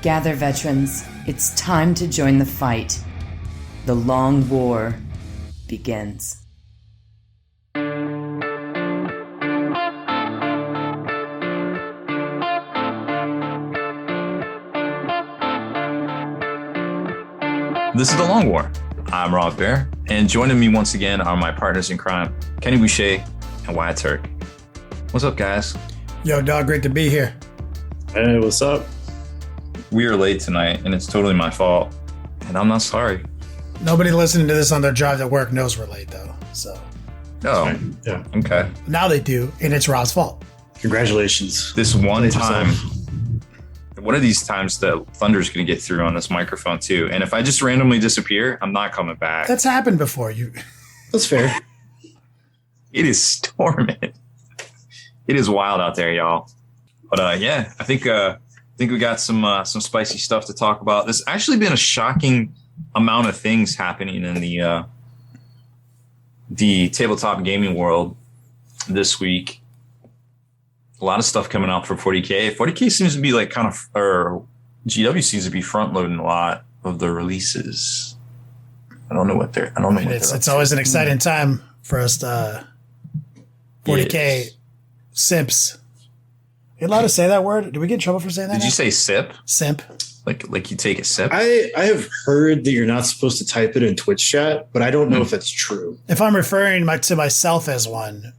Gather, veterans. It's time to join the fight. The long war begins. This is The Long War. I'm Rob Baer, and joining me once again are my partners in crime, Kenny Boucher and Wyatt Turk. What's up, guys? Yo, dog, great to be here. Hey, what's up? We are late tonight, and it's totally my fault, and I'm not sorry. Nobody listening to this on their drive to work knows we're late, though. So Oh, Yeah. okay. now they do, and it's Rob's fault. Congratulations. This one Praise time, yourself. one of these times, the thunder's going to get through on this microphone, too. And if I just randomly disappear, I'm not coming back. That's happened before. That's fair. It is storming. It is wild out there, y'all. But yeah, I think we got some spicy stuff to talk about. There's actually been a shocking amount of things happening in the tabletop gaming world this week. A lot of stuff coming out for 40K. 40K seems to be like or GW seems to be front loading a lot of the releases. I don't know what they're. It's always an exciting time for us to 40K simps. You allowed to say that word? Did we get in trouble for saying that? Did you say sip? Simp. Like you take a sip? I have heard that you're not supposed to type it in Twitch chat, but I don't know if that's true. If I'm referring to myself as one,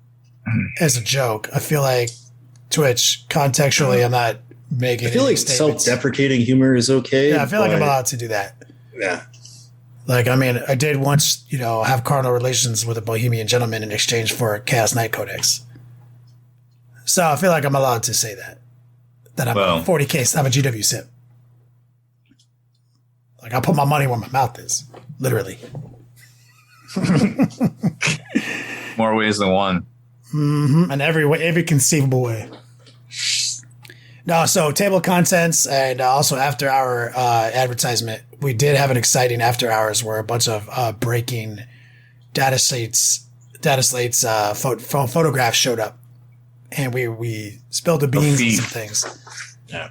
as a joke, I feel like Twitch, contextually, I'm not making I feel any like statements. self-deprecating humor is okay. Yeah, I feel like I'm but- allowed to do that. Yeah. Like, I mean, I did once, have carnal relations with a bohemian gentleman in exchange for a Chaos Codex. So I feel like I'm allowed to say that. That I'm a 40K, I'm a GW simp. Like, I'll put my money where my mouth is. Literally. More ways than one. Mm-hmm. In every conceivable way. No, so table contents and also after hour advertisement. We did have an exciting after hours where a bunch of breaking data slates photographs showed up, and we spilled the beans on some things. Yeah.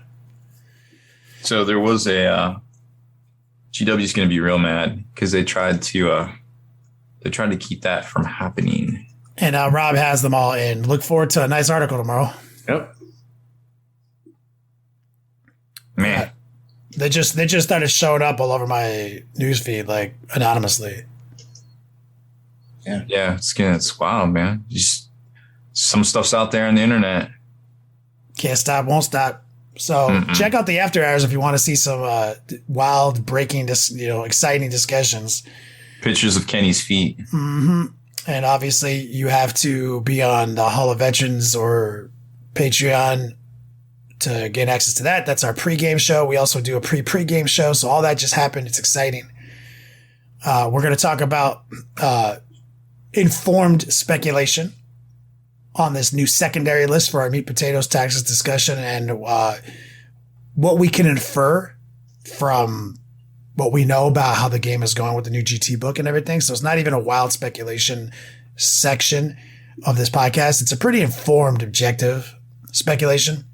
So there was a GW's going to be real mad because they tried to keep that from happening. And Rob has them all in. Look forward to a nice article tomorrow. Yep. Man, They just started showing up all over my newsfeed, like anonymously. yeah, it's wild, man. Just some stuff's out there on the internet. Can't stop, won't stop. So check out the after hours if you want to see some wild, breaking, exciting discussions. Pictures of Kenny's feet. Mm-hmm. And obviously, you have to be on the Hall of Veterans or Patreon to get access to that. That's our pregame show. We also do a pre-game show. So all that just happened. It's exciting. We're going to talk about informed speculation on this new secondary list for our meat, potatoes, taxes discussion, and what we can infer from what we know about how the game is going with the new GT book and everything. So it's not even a wild speculation section of this podcast. It's a pretty informed, objective speculation.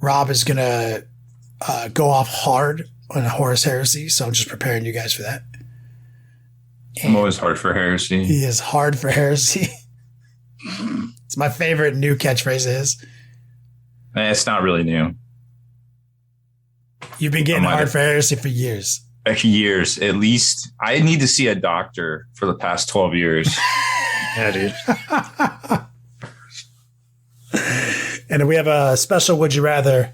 Rob is going to go off hard on Horus Heresy, so I'm just preparing you guys for that. I'm always hard for heresy. He is hard for heresy. It's my favorite new catchphrase of his. It's not really new. You've been getting hard for heresy for years. Years, at least. I need to see a doctor for the past 12 years. Yeah, dude. And we have a special Would You Rather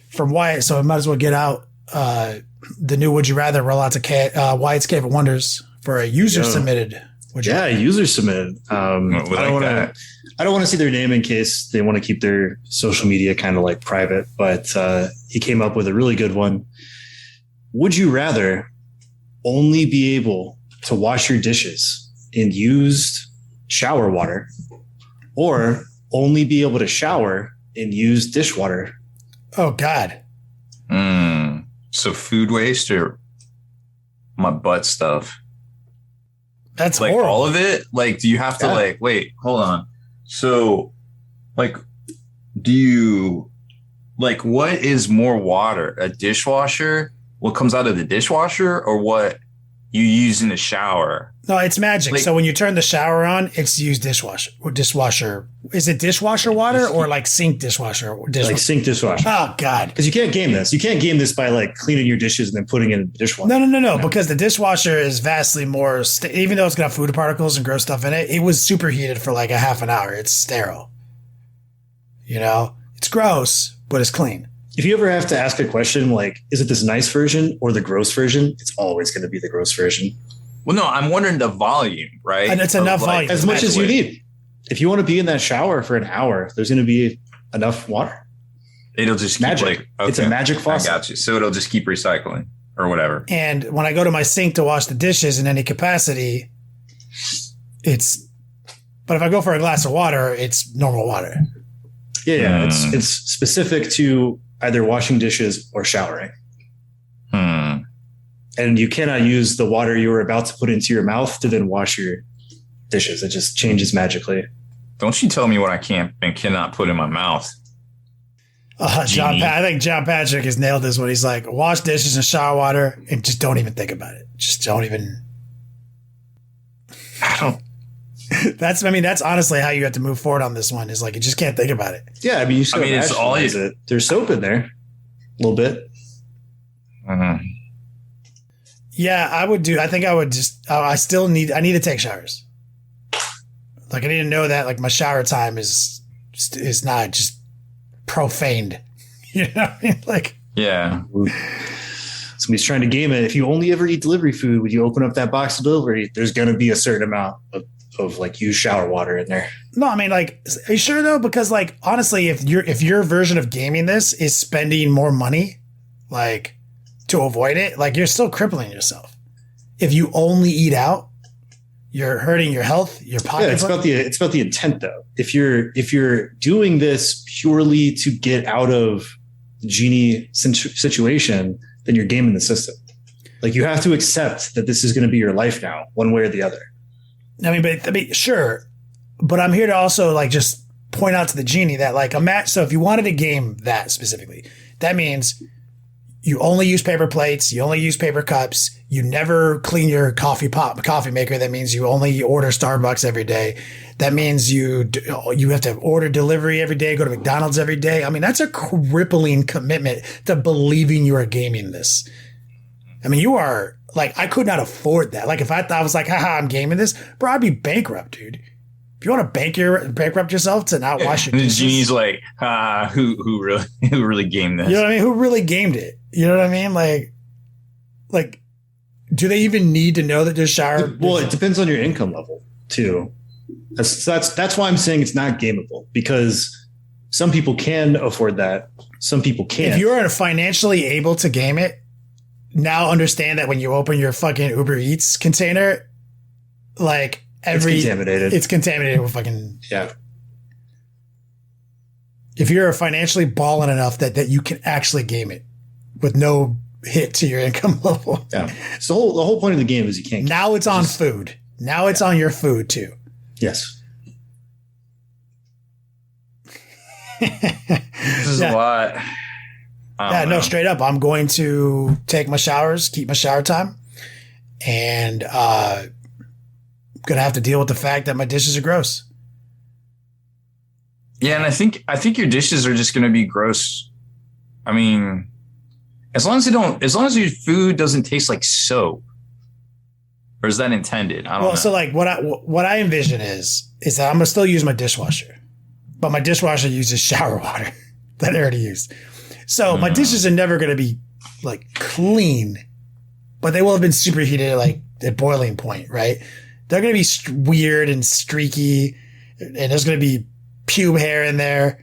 from Wyatt, so I might as well get out the new Would You Rather. Roll out to Wyatt's Cave of Wonders for a user-submitted Would You Rather. User submitted. I don't want to see their name in case they want to keep their social media kind of like private, but he came up with a really good one. Would you rather only be able to wash your dishes in used shower water or only be able to shower in used dishwater? Oh, God. So food waste or my butt stuff? That's like horrible. all of it? Like, do you have to wait, hold on. So like, do you like, what is more water? A dishwasher? What comes out of the dishwasher, or what you use in the shower? No, it's magic. Like, so when you turn the shower on, it's used dishwasher. Is it dishwasher water or like sink dishwasher? Like sink dishwasher. Oh, God. Because you can't game this. You can't game this by like cleaning your dishes and then putting it in the dishwasher. No. Because the dishwasher is vastly more, even though it's got food particles and gross stuff in it, it was superheated for like a half an hour. It's sterile. You know, it's gross, but it's clean. If you ever have to ask a question like, is it this nice version or the gross version? It's always going to be the gross version. Well, no, I'm wondering the volume, right? And it's enough volume. As much as you need. If you want to be in that shower for an hour, there's going to be enough water. It'll just magic. Keep okay. It's a magic faucet. I got you. So it'll just keep recycling or whatever. And when I go to my sink to wash the dishes in any capacity, but if I go for a glass of water, it's normal water. Yeah. It's specific to either washing dishes or showering. And you cannot use the water you were about to put into your mouth to then wash your dishes. It just changes magically. Don't you tell me what I can and cannot put in my mouth. I think John Patrick has nailed this when he's like, wash dishes in shower water and just don't even think about it. Just don't even. That's honestly how you have to move forward on this one, is like, you just can't think about it. Yeah. I mean, it's all it. There's soap in there a little bit. Yeah, I would do. I think I would just. I need to take showers. Like, I need to know that like my shower time is not just profaned. You know what I mean? Like, yeah. Somebody's trying to game it. If you only ever eat delivery food, when you open up that box of delivery, there's going to be a certain amount of like used shower water in there. No, I mean, like, are you sure though? Because like, honestly, if your version of gaming this is spending more money, like, to avoid it, like, you're still crippling yourself. If you only eat out, you're hurting your health, your pocket. Yeah, it's about the intent though. If you're doing this purely to get out of the genie situation, then you're gaming the system. Like, you have to accept that this is going to be your life now, one way or the other. I mean, sure, but I'm here to also like just point out to the genie that like so if you wanted to game that specifically, that means you only use paper plates, you only use paper cups, you never clean your coffee maker. That means you only order Starbucks every day. That means you have to order delivery every day, go to McDonald's every day. I mean, that's a crippling commitment to believing you are gaming this. I mean, you are like, I could not afford that. Like, if I thought I was like, haha, I'm gaming this, bro, I'd be bankrupt, dude. If you want to bankrupt yourself to not wash your dishes. The genie's like, who really gamed this? You know what I mean? Who really gamed it? You know what I mean? Like, do they even need to know that there's shower? Well, it depends on your income level too. That's why I'm saying it's not gameable, because some people can afford that. Some people can't. If you're financially able to game it, now understand that when you open your fucking Uber Eats container, like, it's contaminated with fucking. Yeah. If you're financially balling enough that you can actually game it with no hit to your income level. Yeah. So the whole point of the game is you can't. Now it's on food. Now it's on your food too. Yes. This is a lot. No, straight up. I'm going to take my showers, keep my shower time, and gonna have to deal with the fact that my dishes are gross. Yeah, and I think your dishes are just gonna be gross. I mean, as long as your food doesn't taste like soap, or is that intended? I don't know. So like what I envision is that I'm gonna still use my dishwasher, but my dishwasher uses shower water that I already used. So my dishes are never gonna be like clean, but they will have been superheated like at boiling point, right? They're going to be weird and streaky, and there's going to be pube hair in there.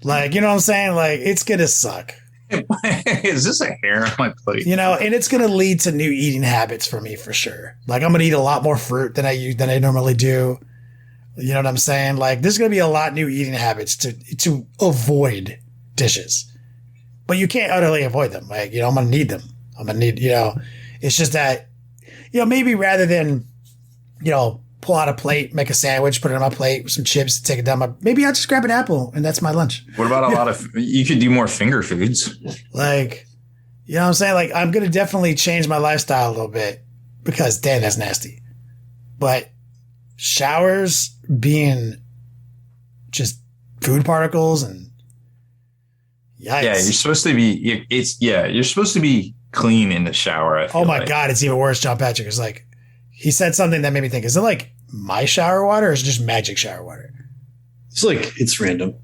Like, you know what I'm saying? Like, it's going to suck. Is this a hair on my plate? You know, and it's going to lead to new eating habits for me for sure. Like, I'm going to eat a lot more fruit than I normally do. You know what I'm saying? Like, there's going to be a lot new eating habits to avoid dishes. But you can't utterly avoid them. Like, you know, I'm going to need them. I'm going to need, you know, it's just that, you know, maybe rather than, you know, pull out a plate, make a sandwich, put it on my plate with some chips, take it down maybe I'll just grab an apple and that's my lunch. What about a lot of, you could do more finger foods. Like, you know what I'm saying? Like, I'm going to definitely change my lifestyle a little bit because, damn, that's nasty. But showers being just food particles and yikes. Yeah, you're supposed to be, you're supposed to be clean in the shower. Oh my God, it's even worse. John Patrick is like, he said something that made me think, is it like my shower water or is it just magic shower water? It's like, it's random.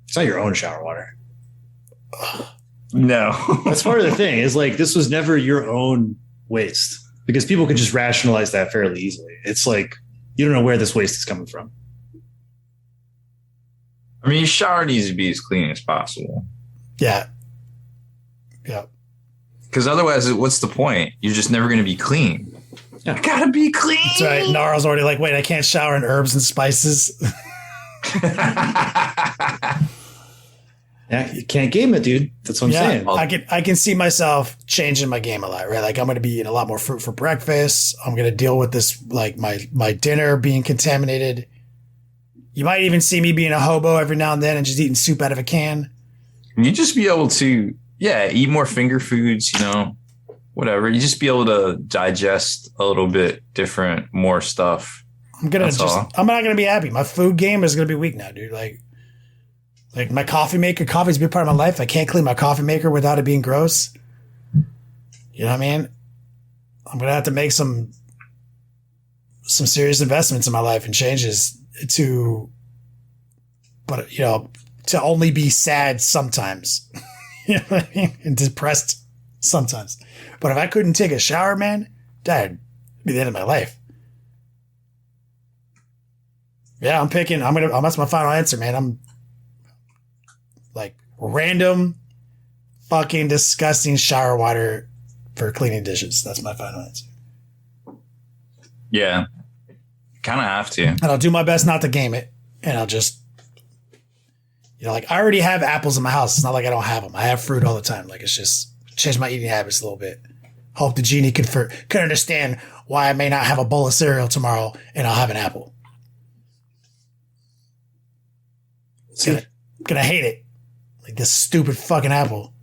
It's not your own shower water. No. That's part of the thing is like, this was never your own waste because people could just rationalize that fairly easily. It's like, you don't know where this waste is coming from. I mean, your shower needs to be as clean as possible. Yeah. Yeah. Because otherwise, what's the point? You're just never going to be clean. Yeah. You gotta be clean. That's right. Gnarl's already like, wait, I can't shower in herbs and spices. Yeah, you can't game it, dude. That's what I'm saying. I can see myself changing my game a lot, right? Like I'm going to be eating a lot more fruit for breakfast. I'm going to deal with this, like my dinner being contaminated. You might even see me being a hobo every now and then and just eating soup out of a can. You just be able to, eat more finger foods, whatever. You just be able to digest a little bit different, more stuff. I'm not going to be happy. My food game is going to be weak now, dude. Like my coffee maker, coffee's a big part of my life. I can't clean my coffee maker without it being gross. You know what I mean? I'm going to have to make some serious investments in my life and changes to only be sad sometimes. You know what I mean? And depressed sometimes. But if I couldn't take a shower, man, that'd be the end of my life. Yeah, that's my final answer, man. I'm like random fucking disgusting shower water for cleaning dishes. That's my final answer. Yeah. Kind of have to. And I'll do my best not to game it. And I'll just, I already have apples in my house. It's not like I don't have them. I have fruit all the time. Like, it's just change my eating habits a little bit. Hope the genie could understand why I may not have a bowl of cereal tomorrow and I'll have an apple. Gonna hate it. Like this stupid fucking apple.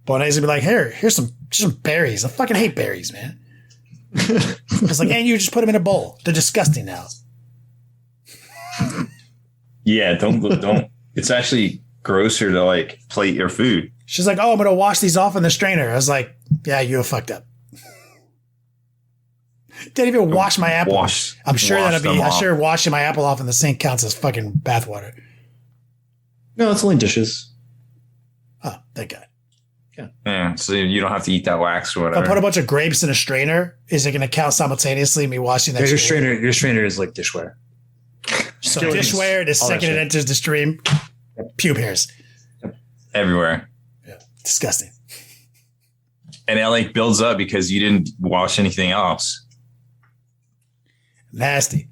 Bonet's gonna be like, here's some berries. I fucking hate berries, man. It's like, and you just put them in a bowl. They're disgusting now. Yeah, don't. It's actually grosser to like plate your food. She's like, oh, I'm gonna wash these off in the strainer. I was like, yeah, you have fucked up. Didn't even wash my apple. I'm sure washing my apple off in the sink counts as fucking bathwater. No, it's only dishes. Oh, thank God. Yeah, so you don't have to eat that wax or whatever. If I put a bunch of grapes in a strainer, is it going to count simultaneously me washing that? Your strainer is like dishware. So dishware, the second it enters the stream, pube hairs. Everywhere. Yeah, disgusting. And it like builds up because you didn't wash anything else. Nasty.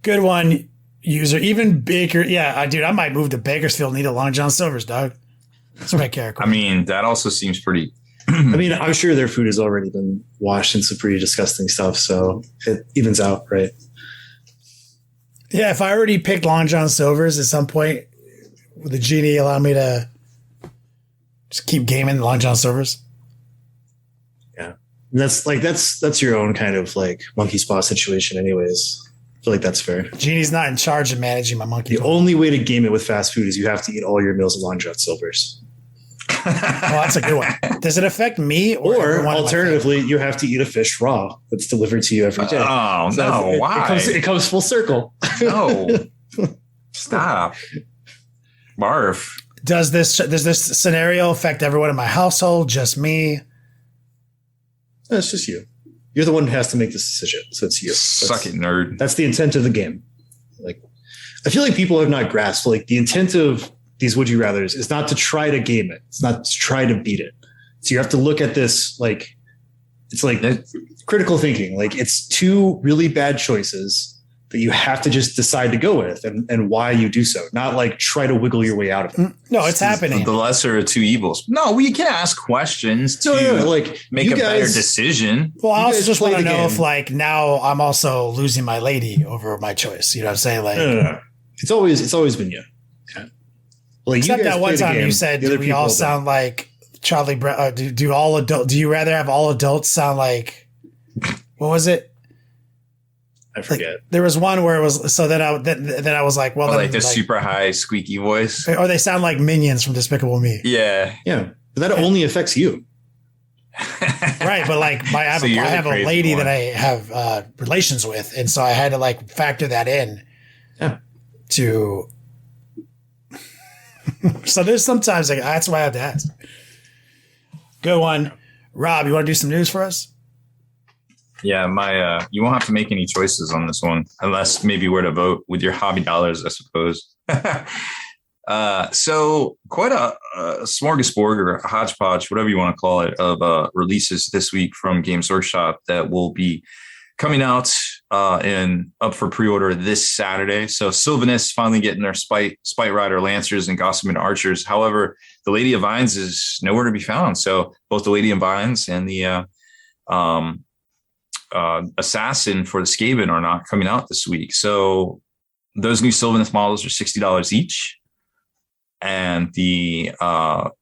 Good one, user. Even Baker. Yeah, dude, I might move to Bakersfield and eat a Long John Silver's, dog. That's my character. I mean, that also seems pretty. I mean, I'm sure their food has already been washed in some pretty disgusting stuff, so it evens out, right? Yeah, if I already picked Long John Silver's at some point, would the genie allow me to just keep gaming Long John Silver's? Yeah, that's your own kind of like monkey spa situation, anyways. I feel like that's fair. Genie's not in charge of managing my monkey. The only way to game it with fast food is you have to eat all your meals at Long John Silver's. Well, that's a good one. Does it affect me? Or alternatively, you have to eat a fish raw that's delivered to you every day. Oh, so no. Why? It comes full circle. No. Stop. Barf. Does this scenario affect everyone in my household? Just me? No, it's just you. You're the one who has to make this decision. So it's you. Suck it, nerd. That's the intent of the game. Like, I feel like people have not grasped, like, the intent of these would you rathers is not to try to game it. It's not to try to beat it. So you have to look at this like it's like critical thinking. Like, it's two really bad choices that you have to just decide to go with and why you do so, not like try to wiggle your way out of it. No, it's happening. The lesser of two evils. No, we can ask questions to make a better decision. Well, I also just want to know if like now I'm also losing my lady over my choice. You know what I'm saying? Like, no. It's always been you. Yeah. Like, except that one time you said, do we all sound like Charlie Brown? Do you rather have all adults sound like, what was it? I forget. Like, there was one where it was so that I was like, well, like the super high squeaky voice, or they sound like minions from Despicable Me. Yeah, but that only affects you, right? But like, I have a lady that I have relations with, and so I had to like factor that in. Yeah. To so there's sometimes like that's why I have to ask. Good one, Rob. You want to do some news for us? Yeah, you won't have to make any choices on this one, unless maybe where to vote with your hobby dollars, I suppose. So quite a smorgasbord or a hodgepodge, whatever you want to call it, of releases this week from Games Workshop that will be coming out and up for pre-order this Saturday. So Sylvanus finally getting their Spite Rider Lancers and Gossamer Archers. However, the Lady of Vines is nowhere to be found. So both the Lady of Vines and the Assassin for the Skaven are not coming out this week. So those new Sylvanus models are $60 each. And the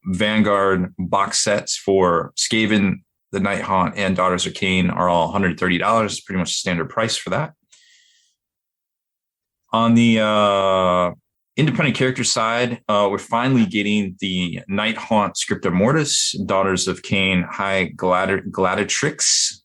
Vanguard box sets for Skaven, the Night Haunt, and Daughters of Cain are all $130. Pretty much standard price for that. On the independent character side, we're finally getting the Night Haunt Scripta Mortis, Daughters of Cain High Gladiatrix,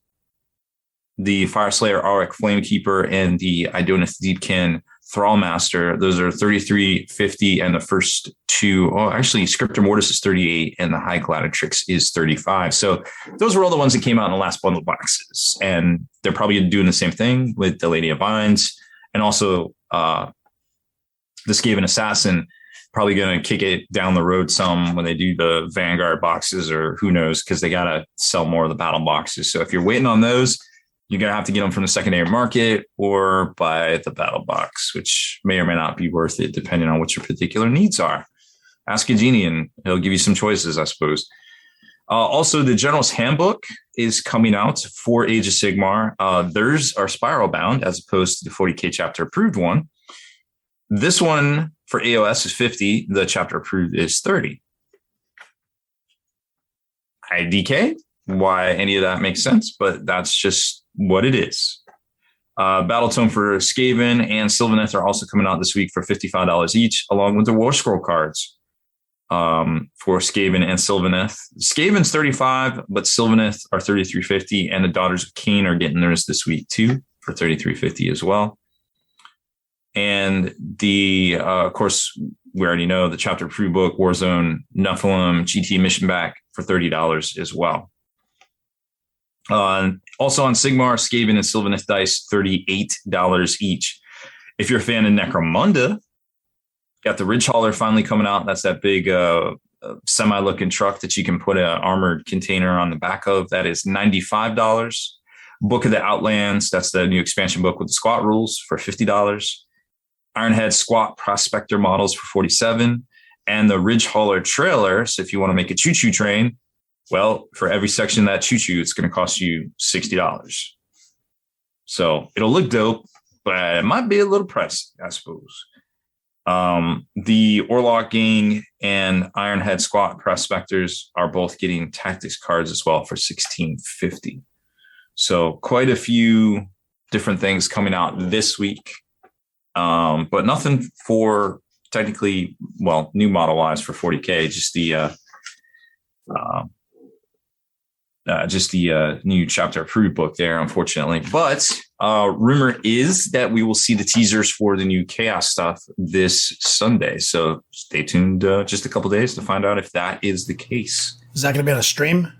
the Fireslayer Auric Flamekeeper, and the Idoneth Deepkin Thrallmaster. Those are $33.50, and the first two, actually Scripta Mortis is $38 and the High Gladiatrix is $35. So those were all the ones that came out in the last bundle of boxes, and they're probably doing the same thing with the Lady of Vines, and also the Skaven Assassin, probably going to kick it down the road some when they do the Vanguard boxes, or who knows, because they got to sell more of the battle boxes. So if you're waiting on those, you're going to have to get them from the secondary market or buy the battle box, which may or may not be worth it, depending on what your particular needs are. Ask a genie and he'll give you some choices, I suppose. Also, the General's Handbook is coming out for Age of Sigmar. Theirs are spiral bound as opposed to the 40K chapter approved one. This one for AOS is $50. The chapter approved is $30. IDK, why any of that makes sense, but that's just what it is. Battletome for Skaven and Sylvaneth are also coming out this week for $55 each, along with the War Scroll cards for Skaven and Sylvaneth. Skaven's $35, but Sylvaneth are $33.50, and the Daughters of Cain are getting theirs this week too for $33.50 as well. And the, of course, we already know the chapter approved book, Warzone Nephilim GT Mission Back for $30 as well. Also on Sigmar, Skaven and Sylvaneth dice, $38 each. If you're a fan of Necromunda, got the Ridge Hauler finally coming out. That's that big semi-looking truck that you can put an armored container on the back of. That is $95. Book of the Outlands, that's the new expansion book with the squat rules, for $50. Ironhead Squat Prospector models for $47. And the Ridge Hauler trailer, so if you want to make a choo-choo train, well, for every section of that choo-choo, it's going to cost you $60. So it'll look dope, but it might be a little pricey, I suppose. The Orlok Gang and Ironhead Squat Prospectors are both getting tactics cards as well for $16.50. So quite a few different things coming out this week, but nothing for technically, well, new model wise for 40K, just the new chapter approved book there, unfortunately. But rumor is that we will see the teasers for the new Chaos stuff this Sunday. So stay tuned just a couple days to find out if that is the case. Is that going to be on a stream?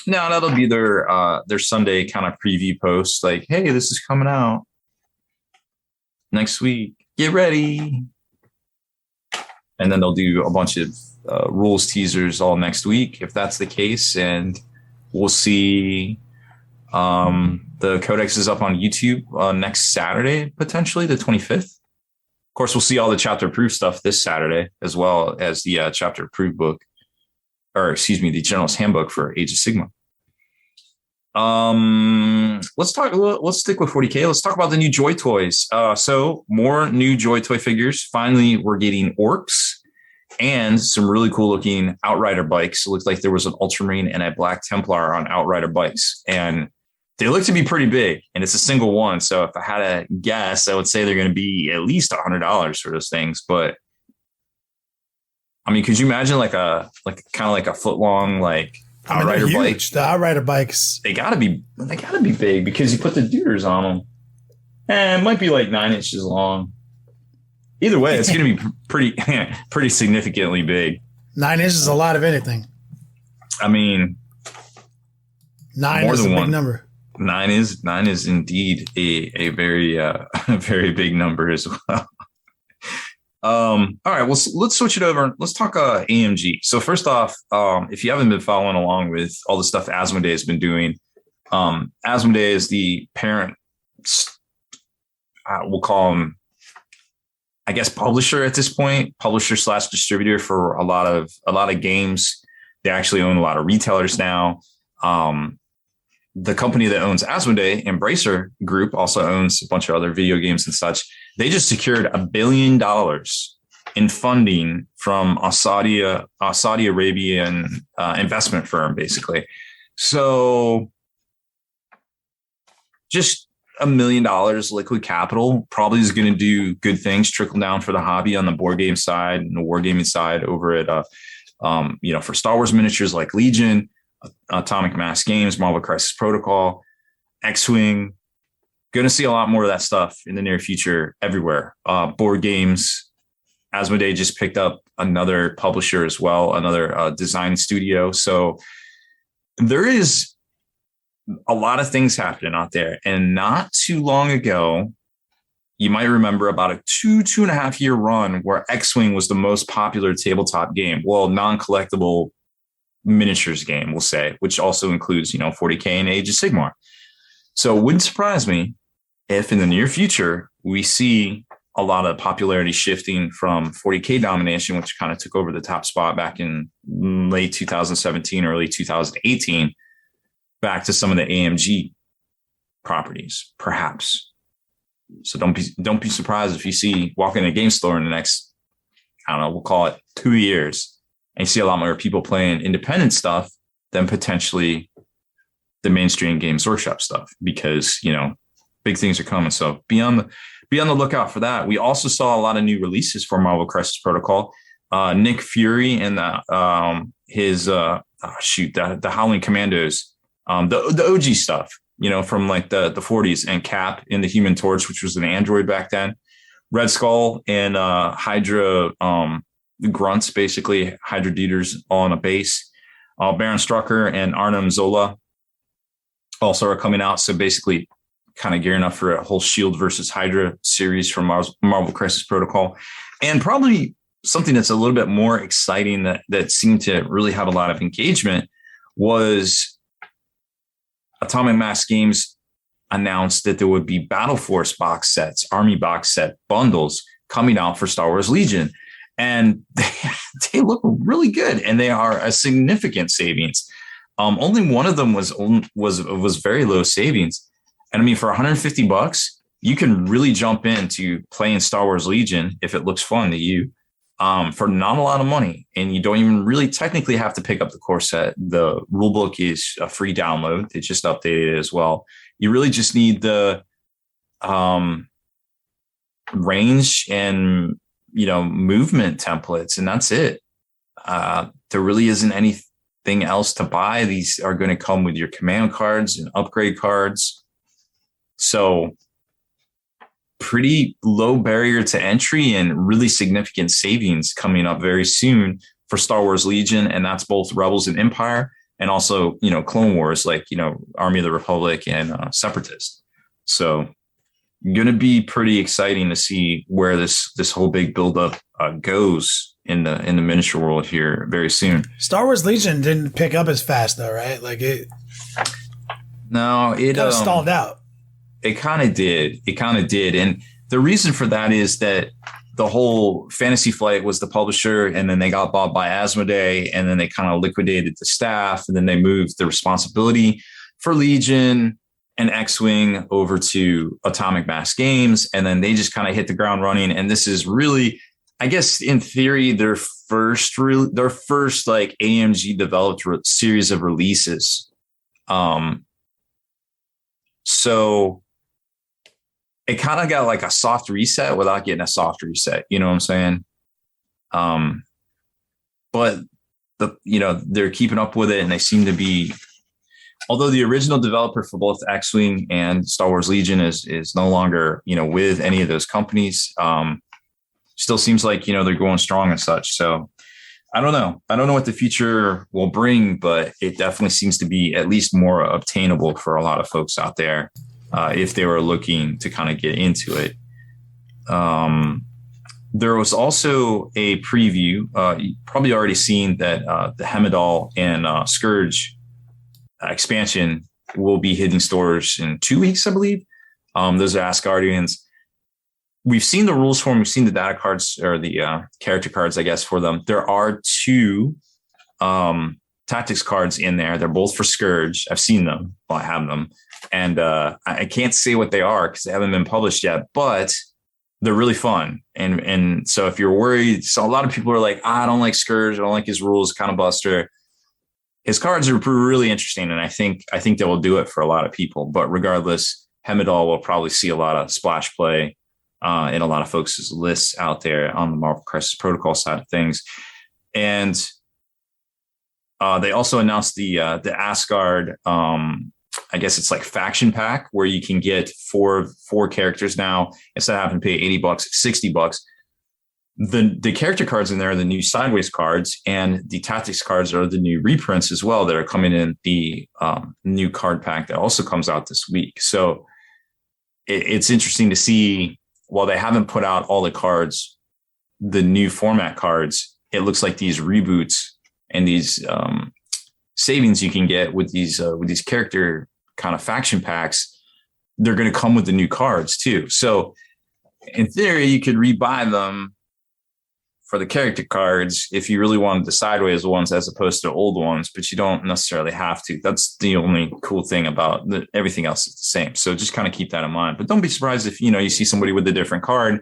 No, that'll be their Sunday kind of preview post. Like, hey, this is coming out next week. Get ready. And then they'll do a bunch of rules teasers all next week, if that's the case. And we'll see The Codex is up on YouTube next Saturday, potentially the 25th. Of course, we'll see all the Chapter Approved stuff this Saturday, as well as the Chapter Approved book, the General's Handbook for Age of Sigmar. Let's stick with 40K. Let's talk about the new Joy Toys. So more new Joy Toy figures. Finally, we're getting orcs and some really cool looking Outrider bikes. It looked like there was an Ultramarine and a Black Templar on Outrider bikes, and they look to be pretty big, and it's a single one. So if I had to guess, I would say they're going to be at least $100 for those things. But I mean, could you imagine like a foot long, like Outrider bike? The Outrider bikes. They gotta be big because you put the duders on them. And it might be like 9 inches long. Either way, it's going to be pretty significantly big. 9 inches is a lot of anything. I mean, 9 is a big number. 9 is indeed a very very big number as well. All right, well, let's switch it over. Let's talk AMG. So first off, if you haven't been following along with all the stuff Asmodee has been doing, Asmodee is the parent. We'll call them, I guess, publisher at this point, publisher/distributor for a lot of games. They actually own a lot of retailers now. The company that owns Asmodee, Embracer Group, also owns a bunch of other video games and such. They just secured $1 billion in funding from a Saudi Arabian investment firm, basically. So just $1 million liquid capital probably is going to do good things, trickle down for the hobby on the board game side and the wargaming side over at, for Star Wars miniatures like Legion, Atomic Mass Games, Marvel Crisis Protocol, X-Wing. Going to see a lot more of that stuff in the near future everywhere. Board games. Asmodee just picked up another publisher as well, another design studio. So there is a lot of things happening out there. And not too long ago, you might remember about a 2.5 year run where X-Wing was the most popular tabletop game. Well, non-collectible miniatures game, we'll say, which also includes, 40K and Age of Sigmar. So it wouldn't surprise me if in the near future we see a lot of popularity shifting from 40K domination, which kind of took over the top spot back in late 2017, early 2018, back to some of the AMG properties, perhaps. So don't be surprised if you see walk in a game store in the next, we'll call it 2 years, and you see a lot more people playing independent stuff than potentially the mainstream Games Workshop stuff, because, big things are coming. So be on the lookout for that. We also saw a lot of new releases for Marvel Crisis Protocol. Nick Fury and the Howling Commandos, the OG stuff, from like the 40s, and Cap in the Human Torch, which was an android back then. Red Skull and Hydra grunts, basically Hydra Deaters all on a base. Baron Strucker and Arnim Zola also are coming out. So basically kind of gearing up for a whole Shield versus Hydra series from Marvel Crisis Protocol. And probably something that's a little bit more exciting that seemed to really have a lot of engagement was Atomic Mass Games announced that there would be Battle Force box sets, Army box set bundles coming out for Star Wars Legion. And they look really good, and they are a significant savings. Only one of them was very low savings. And I mean, for $150, you can really jump into playing Star Wars Legion if it looks fun to you, for not a lot of money. And you don't even really technically have to pick up the core set. The rulebook is a free download. They just updated it as well. You really just need the range and movement templates, and that's it. There really isn't anything else to buy. These are going to come with your command cards and upgrade cards. So pretty low barrier to entry and really significant savings coming up very soon for Star Wars Legion. And that's both Rebels and Empire, and also, Clone Wars, like, Army of the Republic and Separatist. So going to be pretty exciting to see where this whole big buildup goes in the miniature world here very soon. Star Wars Legion didn't pick up as fast though, right? Like No, it kind of stalled out. It kind of did. And the reason for that is that the whole Fantasy Flight was the publisher, and then they got bought by Asmodee, and then they kind of liquidated the staff, and then they moved the responsibility for Legion and X-Wing over to Atomic Mass Games, and then they just kind of hit the ground running. And this is really, I guess, in theory, their first like AMG developed series of releases. So it kind of got like a soft reset without getting a soft reset. You know what I'm saying? But they're keeping up with it, and they seem to be. Although the original developer for both X-Wing and Star Wars Legion is no longer, with any of those companies, still seems like, they're going strong and such. So I don't know. I don't know what the future will bring, but it definitely seems to be at least more obtainable for a lot of folks out there if they were looking to kind of get into it. There was also a preview. You probably already seen that the Hemidal and Scourge expansion will be hitting stores in 2 weeks, I believe. Those are Asgardians. We've seen the rules for them. We've seen the data cards or the character cards, I guess, for them. There are 2 tactics cards in there. They're both for Scourge. I've seen them. Well, I have them. And I can't say what they are because they haven't been published yet, but they're really fun. And so if you're worried, so a lot of people are like, I don't like Scourge. I don't like his rules, kind of buster. His cards are really interesting, and I think they will do it for a lot of people. But regardless, Hemidal will probably see a lot of splash play in a lot of folks' lists out there on the Marvel Crisis Protocol side of things. And they also announced the Asgard. I guess it's like faction pack where you can get four characters now instead of having to pay $80, $60. The character cards in there are the new Sideways cards, and the tactics cards are the new reprints as well that are coming in the new card pack that also comes out this week. So it's interesting to see, while they haven't put out all the cards, the new format cards, it looks like these reboots and these savings you can get with these character kind of faction packs, they're going to come with the new cards too. So in theory, you could rebuy them for the character cards if you really wanted the Sideways ones as opposed to old ones, but you don't necessarily have to. That's the only cool thing about everything else is the same. So just kind of keep that in mind. But don't be surprised if, you see somebody with a different card.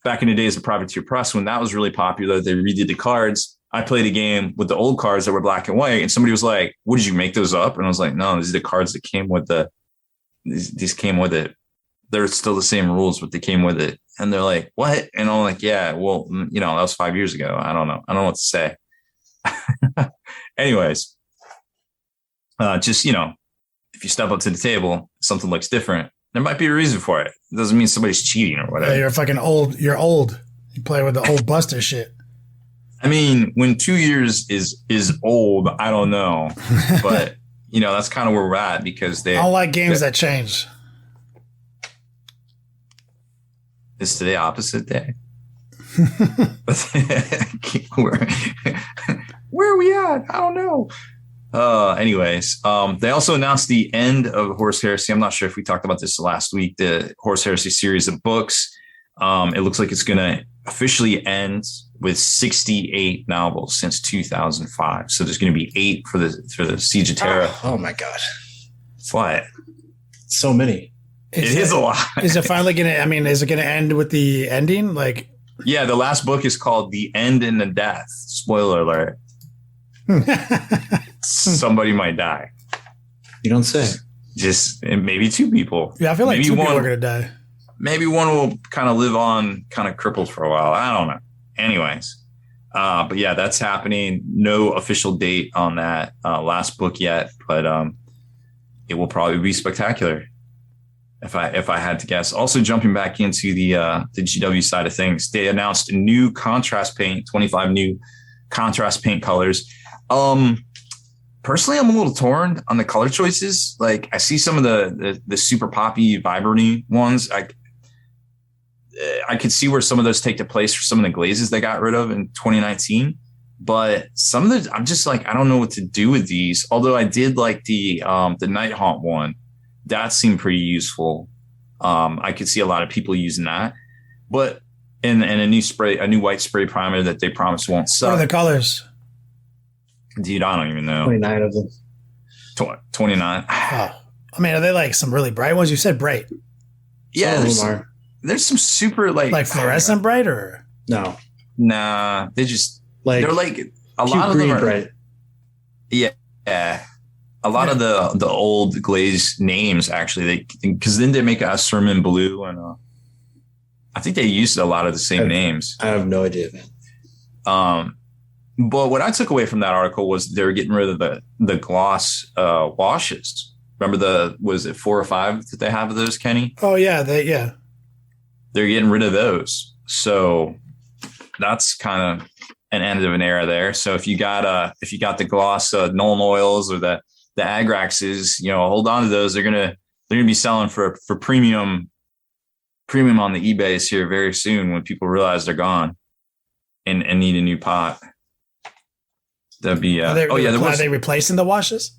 Back in the days of Privateer Press, when that was really popular, they redid the cards. I played a game with the old cards that were black and white, and somebody was like, "What, did you make those up?" And I was like, "No, these are the cards that came with these came with it. They're still the same rules, but they came with it." And they're like, "What?" And I'm like, "Yeah, well, that was 5 years ago. I don't know. I don't know what to say." Anyways, just, if you step up to the table, something looks different, there might be a reason for it. It doesn't mean somebody's cheating or whatever. Yeah, you're fucking old. You're old. You play with the old Buster shit. I mean, when 2 years is old, I don't know. But, that's kind of where we're at because I don't like games that change. Is today opposite day? Where are we at? I don't know. Anyways, they also announced the end of Horus Heresy. I'm not sure if we talked about this last week. The Horus Heresy series of books. It looks like it's going to officially end with 68 novels since 2005. So there's going to be 8 for the Siege of Terra. Oh my god! What? So many. It is a lot. Is it finally going to, is it going to end with the ending? Like, yeah, the last book is called The End and the Death. Spoiler alert. Somebody might die. You don't say. Just maybe 2 people. Yeah, I feel like maybe 2 people are going to die. Maybe one will kind of live on kind of crippled for a while. I don't know. Anyways. But yeah, that's happening. No official date on that last book yet, but it will probably be spectacular. If I had to guess. Also jumping back into the GW side of things, they announced new contrast paint, 25 new contrast paint colors. Personally, I'm a little torn on the color choices. Like, I see some of the super poppy, vibrant ones. I could see where some of those take the place for some of the glazes they got rid of in 2019. But some of the, I'm just like, I don't know what to do with these. Although I did like the Night Haunt one. That seemed pretty useful. I could see a lot of people using that. But and a new white spray primer that they promise won't suck. What are the colors? Dude, I don't even know. 29 of them. 29. Oh. I mean, are they like some really bright ones? You said bright. Yeah, there's some super like fluorescent bright or no. Nah, they're like a lot of them are bright. Yeah. A lot of the old glazed names actually, because then they make a Sermon Blue and I think they used a lot of the same names. I have no idea, man. But what I took away from that article was they were getting rid of the gloss washes. Remember was it 4 or 5 that they have of those, Kenny? Oh yeah, they're getting rid of those. So that's kind of an end of an era there. So if you got the gloss Nuln Oils or the Agraxes, hold on to those. They're gonna be selling for premium on the eBays here very soon when people realize they're gone and need a new pot. That'd be are they replacing the washes?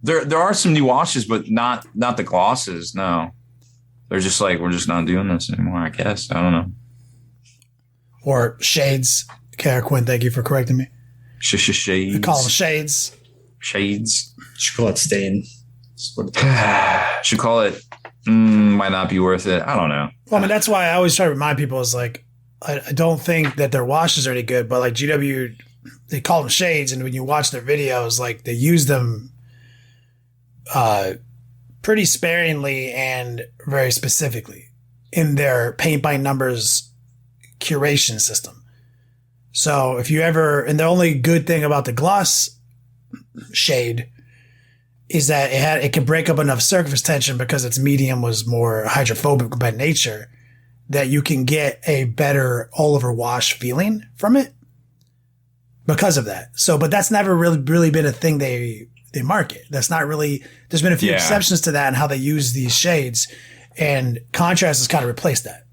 There are some new washes, but not the glosses. No, they're just like, we're just not doing this anymore. I guess, I don't know. Or shades. Kara Quinn, thank you for correcting me. Shades. They call them shades. Shades. Should call it stain. Should call it. Might not be worth it. I don't know. Well, I mean, that's why I always try to remind people is like, I don't think that their washes are any good, but like GW, they call them shades, and when you watch their videos, like they use them pretty sparingly and very specifically in their paint by numbers curation system. So if you ever, and the only good thing about the gloss shade is that it can break up enough surface tension because its medium was more hydrophobic by nature that you can get a better all over wash feeling from it because of that. So, but that's never really been a thing they market. That's not really, there's been a few exceptions to that and how they use these shades, and contrast has kind of replaced that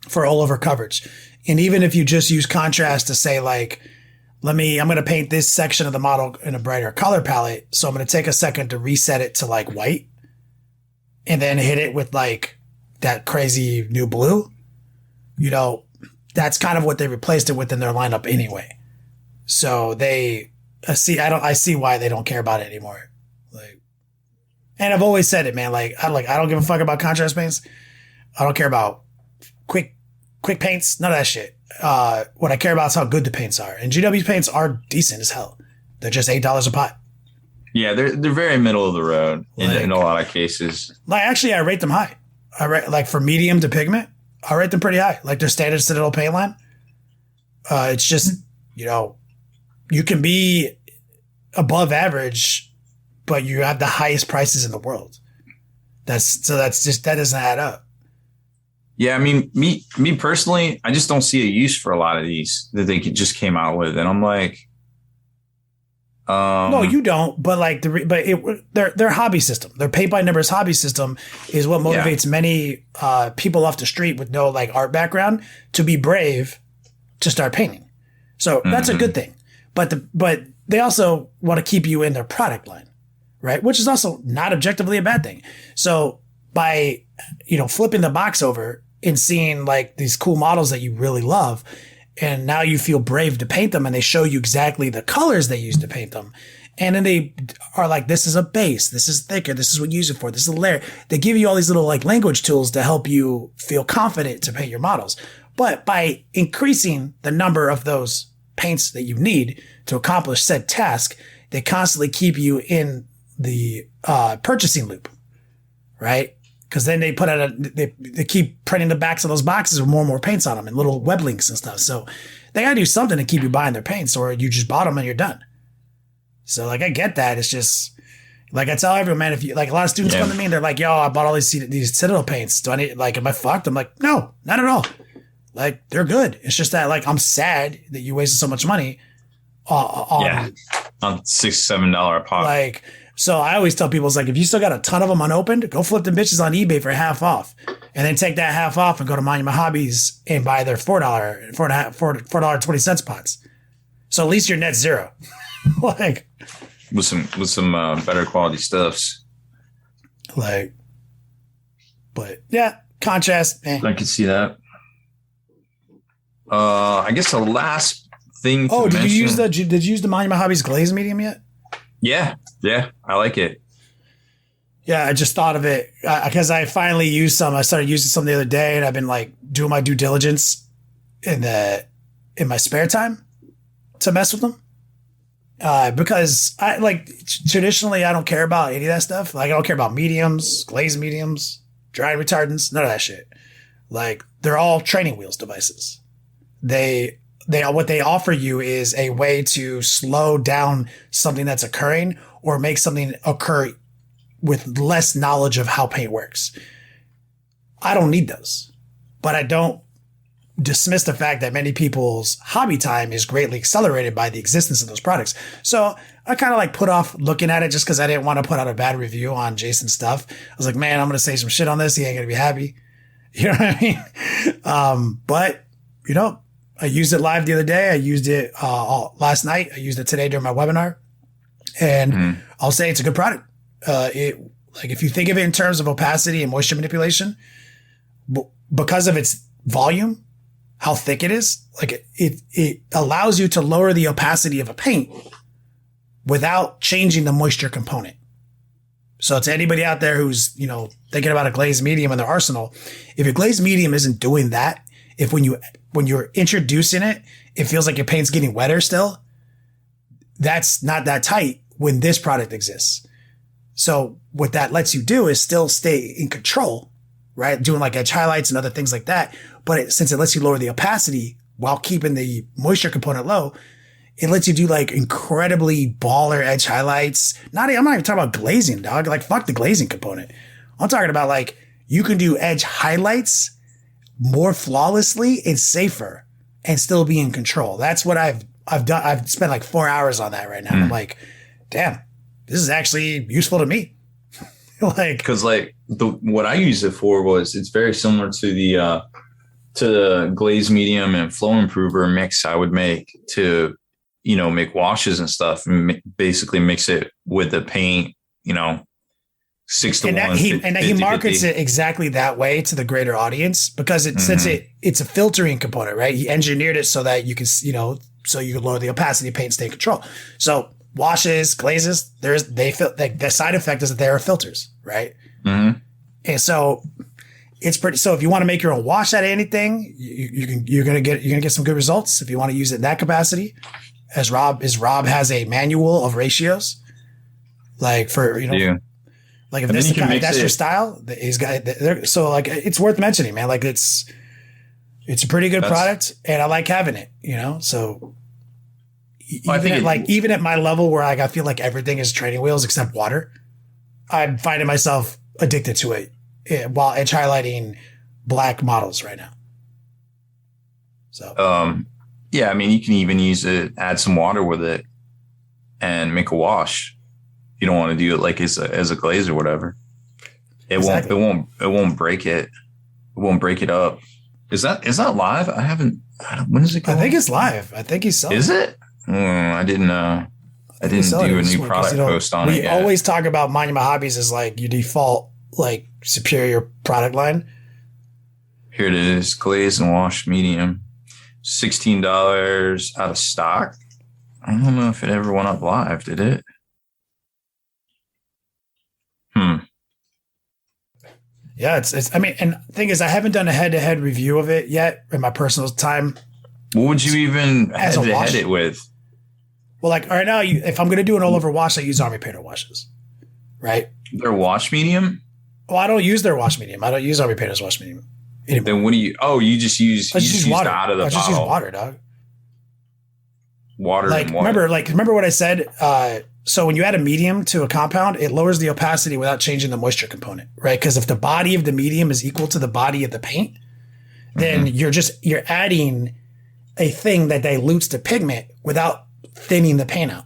for all over coverage. And even if you just use contrast to say like, I'm going to paint this section of the model in a brighter color palette. So I'm going to take a second to reset it to like white and then hit it with like that crazy new blue. That's kind of what they replaced it with in their lineup anyway. So I see why they don't care about it anymore. Like, and I've always said it, man. Like, I don't give a fuck about contrast paints. I don't care about quick paints, none of that shit. What I care about is how good the paints are. And GW paints are decent as hell. They're just $8 a pot. Yeah, they're very middle of the road in a lot of cases. Like, actually, I rate them high. Like for medium to pigment, I rate them pretty high. Like their standard Citadel paint line. It's just, you can be above average, but you have the highest prices in the world. That doesn't add up. Yeah, I mean, me personally, I just don't see a use for a lot of these that they just came out with, and I'm like, no, you don't. But like their hobby system, their paint by numbers hobby system, is what motivates many people off the street with no like art background to be brave to start painting. So that's a good thing. But they also want to keep you in their product line, right? Which is also not objectively a bad thing. So by flipping the box over and seeing like these cool models that you really love, and now you feel brave to paint them, and they show you exactly the colors they use to paint them, and then they are like, this is a base, this is thicker, this is what you use it for, this is a layer. They give you all these little like language tools to help you feel confident to paint your models. But by increasing the number of those paints that you need to accomplish said task, they constantly keep you in the purchasing loop, right? Because then they put out they keep printing the backs of those boxes with more and more paints on them and little web links and stuff. So they gotta do something to keep you buying their paints, or you just bought them and you're done. So like I get that. It's just like I tell everyone, man, if you like a lot of students come to me and they're like, yo, I bought all these Citadel paints. Do I need am I fucked? I'm like, no, not at all. Like they're good. It's just that like I'm sad that you wasted so much money on $6-7 a pop. Like, so I always tell people, it's like, if you still got a ton of them unopened, go flip them bitches on eBay for half off, and then take that half off and go to Monument Hobbies and buy their $4.20 pots, So at least you're net zero. Like with some better quality stuffs. Like, but yeah, contrast. I can see that. I guess the last thing. Did you use the Monument Hobbies glaze medium yet? Yeah, I like it. Yeah, I just thought of it because I finally used some. I started using some the other day, and I've been like doing my due diligence in my spare time to mess with them. Because I traditionally I don't care about any of that stuff. Like I don't care about mediums, glaze mediums, drying retardants, none of that shit. Like they're all training wheels devices. They what they offer you is a way to slow down something that's occurring or make something occur with less knowledge of how paint works. I don't need those, but I don't dismiss the fact that many people's hobby time is greatly accelerated by the existence of those products. So I kind of like put off looking at it just because I didn't want to put out a bad review on Jason's stuff. I was like, man, I'm going to say some shit on this. He ain't going to be happy. You know what I mean? But you know, I used it live the other day. I used it last night. I used it today during my webinar, and I'll say it's a good product. If you think of it in terms of opacity and moisture manipulation, because of its volume, how thick it is, like it allows you to lower the opacity of a paint without changing the moisture component. So to anybody out there who's, you know, thinking about a glazed medium in their arsenal, if your glazed medium isn't doing that, if when you're introducing it, it feels like your paint's getting wetter still, that's not that tight when this product exists. So what that lets you do is still stay in control, right? Doing like edge highlights and other things like that. But since it lets you lower the opacity while keeping the moisture component low, it lets you do like incredibly baller edge highlights. I'm not even talking about glazing, dog. Like fuck the glazing component. I'm talking about like you can do edge highlights more flawlessly and safer and still be in control. That's what I've done. I've spent like 4 hours on that right now. I'm like, damn, this is actually useful to me. Because what I use it for was it's very similar to the glaze medium and flow improver mix I would make to, you know, make washes and stuff and basically mix it with the paint, you know, 6-to-1. He markets it exactly that way to the greater audience because since it's a filtering component, right? He engineered it so that you can, you know, so you can lower the opacity of paint and stay in control. So washes, glazes, the side effect is that there are filters, right? Mm-hmm. And so it's pretty. So if you want to make your own wash out of anything, you're gonna get some good results if you want to use it in that capacity. As Rob has a manual of ratios, like for like if that's your style, he's got. So like it's worth mentioning, man. Like it's a pretty good product, and I like having it. You know, so. Even at my level where I feel like everything is training wheels except water, I'm finding myself addicted to it while edge highlighting black models right now. So, yeah, I mean, you can even use it, add some water with it and make a wash. You don't want to do it like as a glaze or whatever. It won't break it. It won't break it up. Is that live? When is it going? I think it's live. I think he's selling. Is it? I didn't do a new product post on it. We always talk about Monument Hobbies as like your default, like superior product line. Here it is, glaze and wash medium, $16 out of stock. I don't know if it ever went up live. Did it? Yeah, it's. I mean, and the thing is, I haven't done a head-to-head review of it yet in my personal time. What would you even head-to-head it with? Well, like right now, if I'm going to do an all-over wash, I use Army Painter washes, right? Their wash medium? Well, I don't use their wash medium. I don't use Army Painter's wash medium anymore. Then what do you? Oh, you just use water out of the bottle. I just use water, dog. Water. Like and water. remember what I said? So when you add a medium to a compound, it lowers the opacity without changing the moisture component, right? Because if the body of the medium is equal to the body of the paint, then you're adding a thing that dilutes the pigment without thinning the paint out.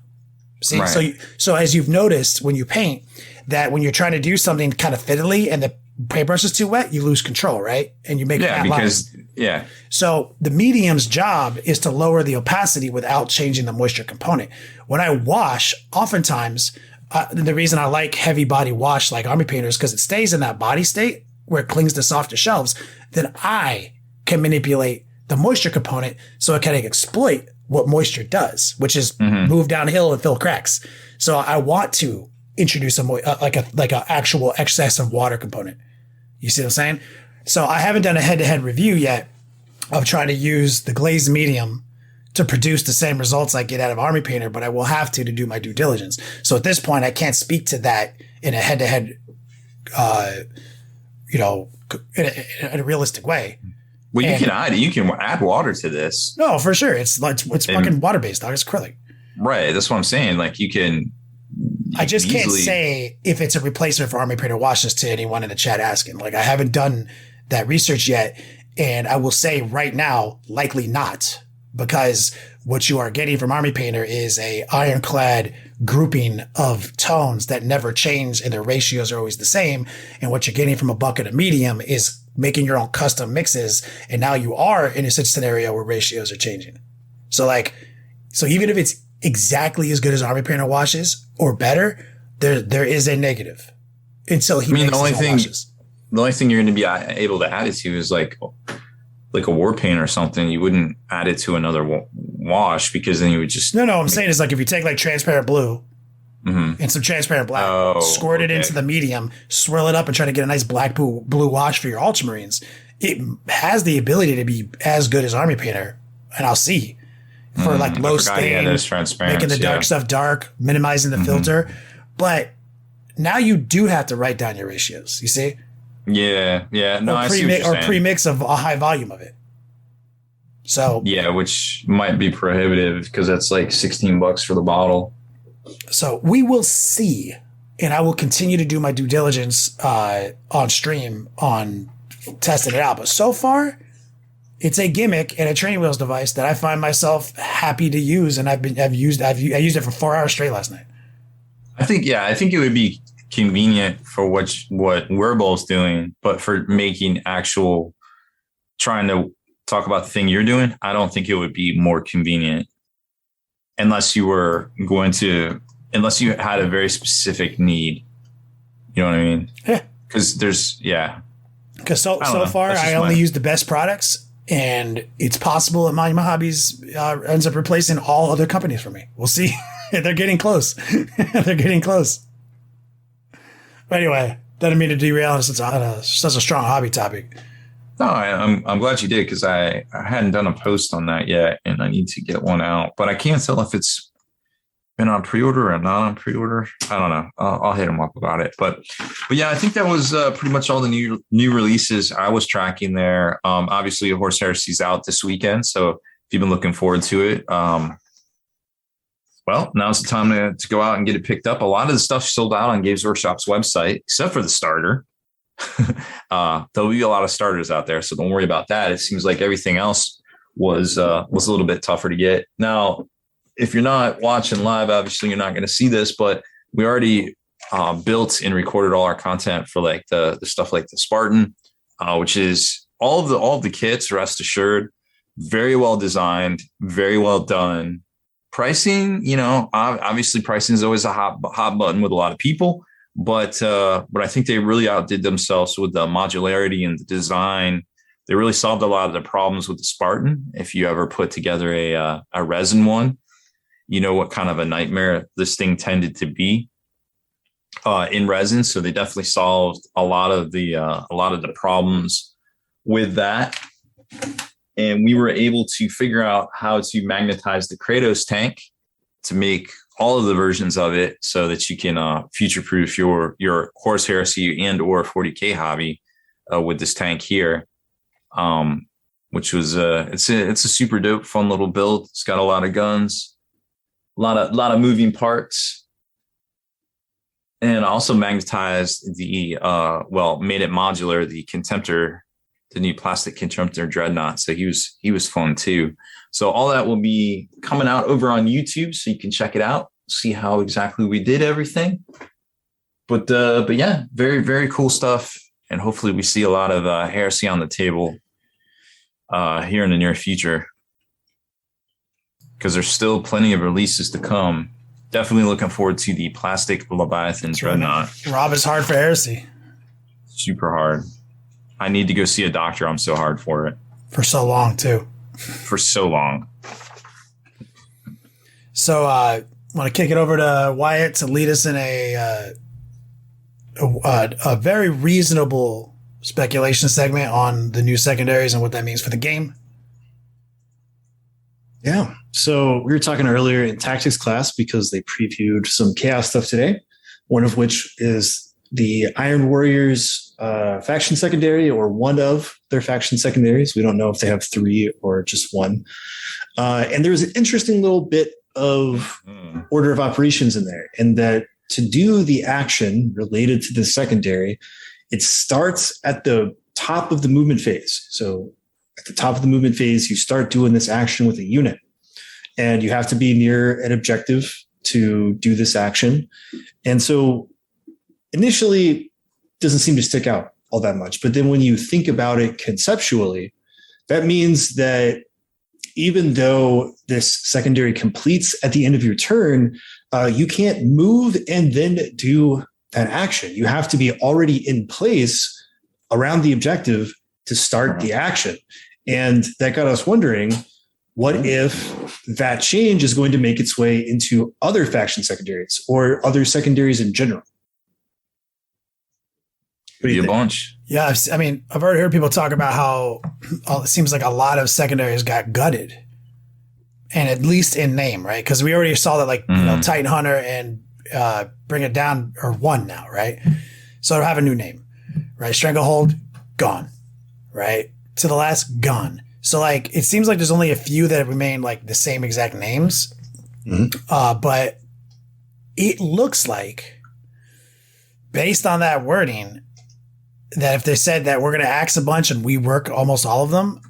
See, right. So as you've noticed when you paint, that when you're trying to do something kind of fiddly and paintbrush is too wet, you lose control, right? And you make fat lines. So the medium's job is to lower the opacity without changing the moisture component. When I wash, oftentimes, the reason I like heavy body wash like army painters, because it stays in that body state where it clings to softer shelves, then I can manipulate the moisture component so it can exploit what moisture does, which is move downhill and fill cracks. So I want to introduce like a actual excess of water component. You see what I'm saying? So I haven't done a head-to-head review yet of trying to use the glazed medium to produce the same results I get out of Army Painter, but I will have to do my due diligence. So at this point, I can't speak to that in a head-to-head, in a realistic way. Well, you can add water to this. No, for sure. It's fucking water-based, dog. It's acrylic. Right. That's what I'm saying. Like you can. I just can't say if it's a replacement for Army Painter washes to anyone in the chat asking. Like I haven't done that research yet. And I will say right now, likely not, because what you are getting from Army Painter is a ironclad grouping of tones that never change and their ratios are always the same. And what you're getting from a bucket of medium is making your own custom mixes. And now you are in a scenario where ratios are changing. So even if it's exactly as good as Army Painter washes or better, there is a negative until he makes his own washes. The only thing you're going to be able to add it to is like a war paint or something. You wouldn't add it to another wash because then you would just. No, I'm saying is like if you take like transparent blue and some transparent black, squirt it into the medium, swirl it up and try to get a nice black blue wash for your Ultramarines. It has the ability to be as good as Army Painter. And I'll see. For like low stain, making the dark stuff dark, minimizing the filter. But now you do have to write down your ratios. You see? Yeah. No, I see what you're saying. Or premix of a high volume of it. So yeah, which might be prohibitive because that's like $16 for the bottle. So we will see, and I will continue to do my due diligence on stream on testing it out. But so far, it's a gimmick and a training wheels device that I find myself happy to use, and I used it for 4 hours straight last night. I think it would be convenient for what we're both doing, but for making trying to talk about the thing you're doing, I don't think it would be more convenient unless you had a very specific need. You know what I mean? Yeah. Because Because so far I only use the best products. And it's possible that my hobbies ends up replacing all other companies for me. We'll see. They're getting close. They're getting close. But anyway, didn't mean to derail us. It's such a strong hobby topic. No, I'm glad you did because I hadn't done a post on that yet, and I need to get one out. But I can't tell if it's been on pre-order or not on pre-order. I don't know. I'll hit them up about it. But yeah, I think that was pretty much all the new releases I was tracking there. Obviously, Horse Heresy's out this weekend, so if you've been looking forward to it, well, now's the time to go out and get it picked up. A lot of the stuff sold out on Games Workshop's website, except for the starter. There'll be a lot of starters out there, so don't worry about that. It seems like everything else was a little bit tougher to get. Now, if you're not watching live, obviously you're not going to see this, but we already built and recorded all our content for like the stuff like the Spartan, which is all of the kits, rest assured, very well designed, very well done. Pricing, obviously pricing is always a hot button with a lot of people, but I think they really outdid themselves with the modularity and the design. They really solved a lot of the problems with the Spartan. If you ever put together a resin one, you know what kind of a nightmare this thing tended to be in resin. So they definitely solved a lot of the problems with that. And we were able to figure out how to magnetize the Kratos tank to make all of the versions of it so that you can future-proof your Horse Heresy and or 40K hobby with this tank here, which was it's a super dope, fun little build. It's got a lot of guns. A lot of moving parts, and also magnetized made it modular. The Contemptor, the new plastic Contemptor Dreadnought. So he was fun too. So all that will be coming out over on YouTube, so you can check it out, see how exactly we did everything. But yeah, very very cool stuff. and hopefully we see a lot of heresy on the table here in the near future, because there's still plenty of releases to come. Definitely looking forward to the Plastic Leviathan Dreadnought. Rob is hard for heresy. Super hard. I need to go see a doctor. I'm so hard for it. For so long, too. For so long. So I want to kick it over to Wyatt to lead us in a very reasonable speculation segment on the new secondaries and what that means for the game. Yeah. So we were talking earlier in tactics class because they previewed some chaos stuff today, one of which is the Iron Warriors faction secondary, or one of their faction secondaries. We don't know if they have 3 or just 1. And there's an interesting little bit of order of operations in there, and that to do the action related to the secondary, it starts at the top of the movement phase. So at the top of the movement phase, you start doing this action with a unit, and you have to be near an objective to do this action. And so initially doesn't seem to stick out all that much. But then when you think about it conceptually, that means that even though this secondary completes at the end of your turn, you can't move and then do that action. You have to be already in place around the objective to start the action. And that got us wondering, what if that change is going to make its way into other faction secondaries or other secondaries in general? Be a bunch. Yeah, I've already heard people talk about how it seems like a lot of secondaries got gutted, and at least in name, right? Because we already saw that, like, you know, Titan Hunter and Bring It Down are one now, right? So it'll have a new name, right? Stranglehold, gone, right? To the Last, gone. So, like, it seems like there's only a few that remain like the same exact names, but it looks like, based on that wording, that if they said that we're going to axe a bunch and we work almost all of them,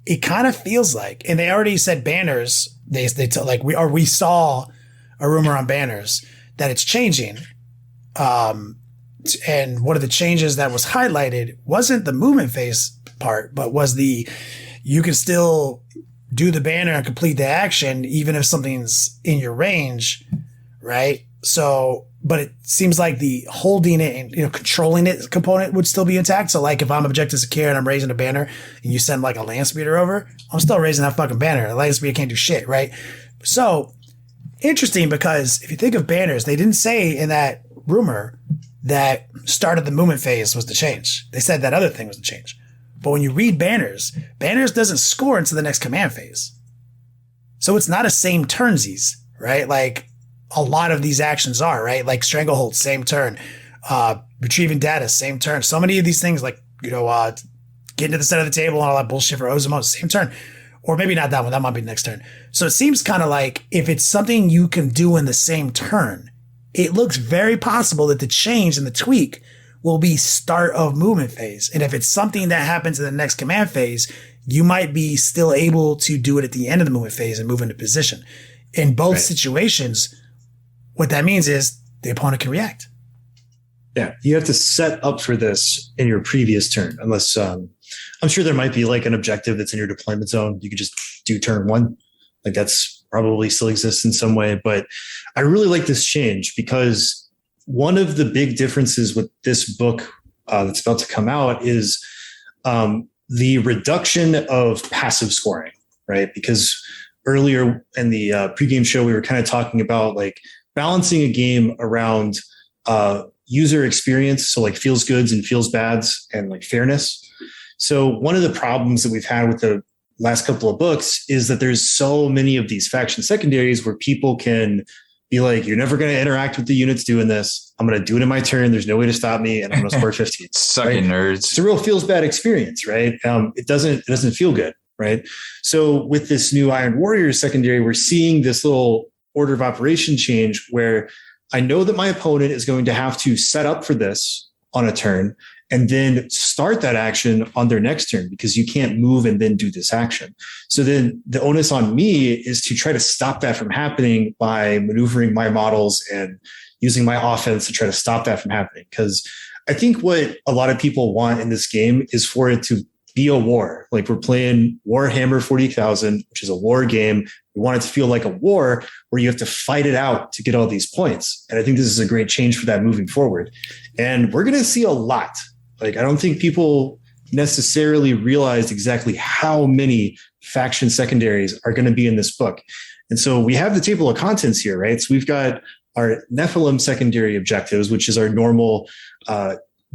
it kind of feels like, and they already said banners. We saw a rumor on banners that it's changing. And one of the changes that was highlighted wasn't the movement phase part, but was you can still do the banner and complete the action even if something's in your range, right? So, but it seems like the holding it and, you know, controlling it component would still be intact. So, like, if I'm objective secure and I'm raising a banner and you send like a land speeder over, I'm still raising that fucking banner. The land speeder can't do shit, right? So interesting, because if you think of banners, they didn't say in that rumor that start of the movement phase was the change. They said that other thing was the change. But when you read banners doesn't score into the next command phase. So it's not a same turnsies, right? Like a lot of these actions are, right? Like Stranglehold, same turn. Retrieving data, same turn. So many of these things, like, you know, getting to the center of the table and all that bullshit for Ozimo, same turn. Or maybe not that one. That might be the next turn. So it seems kind of like if it's something you can do in the same turn, it looks very possible that the change and the tweak will be start of movement phase. And if it's something that happens in the next command phase, you might be still able to do it at the end of the movement phase and move into position. In both situations, what that means is the opponent can react. Yeah, you have to set up for this in your previous turn, unless I'm sure there might be like an objective that's in your deployment zone. You could just do turn 1. Like that's probably still exists in some way. But I really like this change because one of the big differences with this book that's about to come out is the reduction of passive scoring, right? Because earlier in the pregame show, we were kind of talking about like balancing a game around user experience. So like feels goods and feels bads and like fairness. So one of the problems that we've had with the last couple of books is that there's so many of these faction secondaries where people can be like, you're never going to interact with the units doing this. I'm going to do it in my turn. There's no way to stop me. And I'm going to score 15. Sucking nerds. It's a real feels bad experience, right? It doesn't feel good, right? So with this new Iron Warriors secondary, we're seeing this little order of operation change where I know that my opponent is going to have to set up for this on a turn and then start that action on their next turn because you can't move and then do this action. So then the onus on me is to try to stop that from happening by maneuvering my models and using my offense to try to stop that from happening. Because I think what a lot of people want in this game is for it to be a war. Like we're playing Warhammer 40,000, which is a war game. We want it to feel like a war where you have to fight it out to get all these points. And I think this is a great change for that moving forward. And we're going to see a lot. Like, I don't think people necessarily realized exactly how many faction secondaries are going to be in this book. And so we have the table of contents here, right? So we've got our Nephilim secondary objectives, which is our normal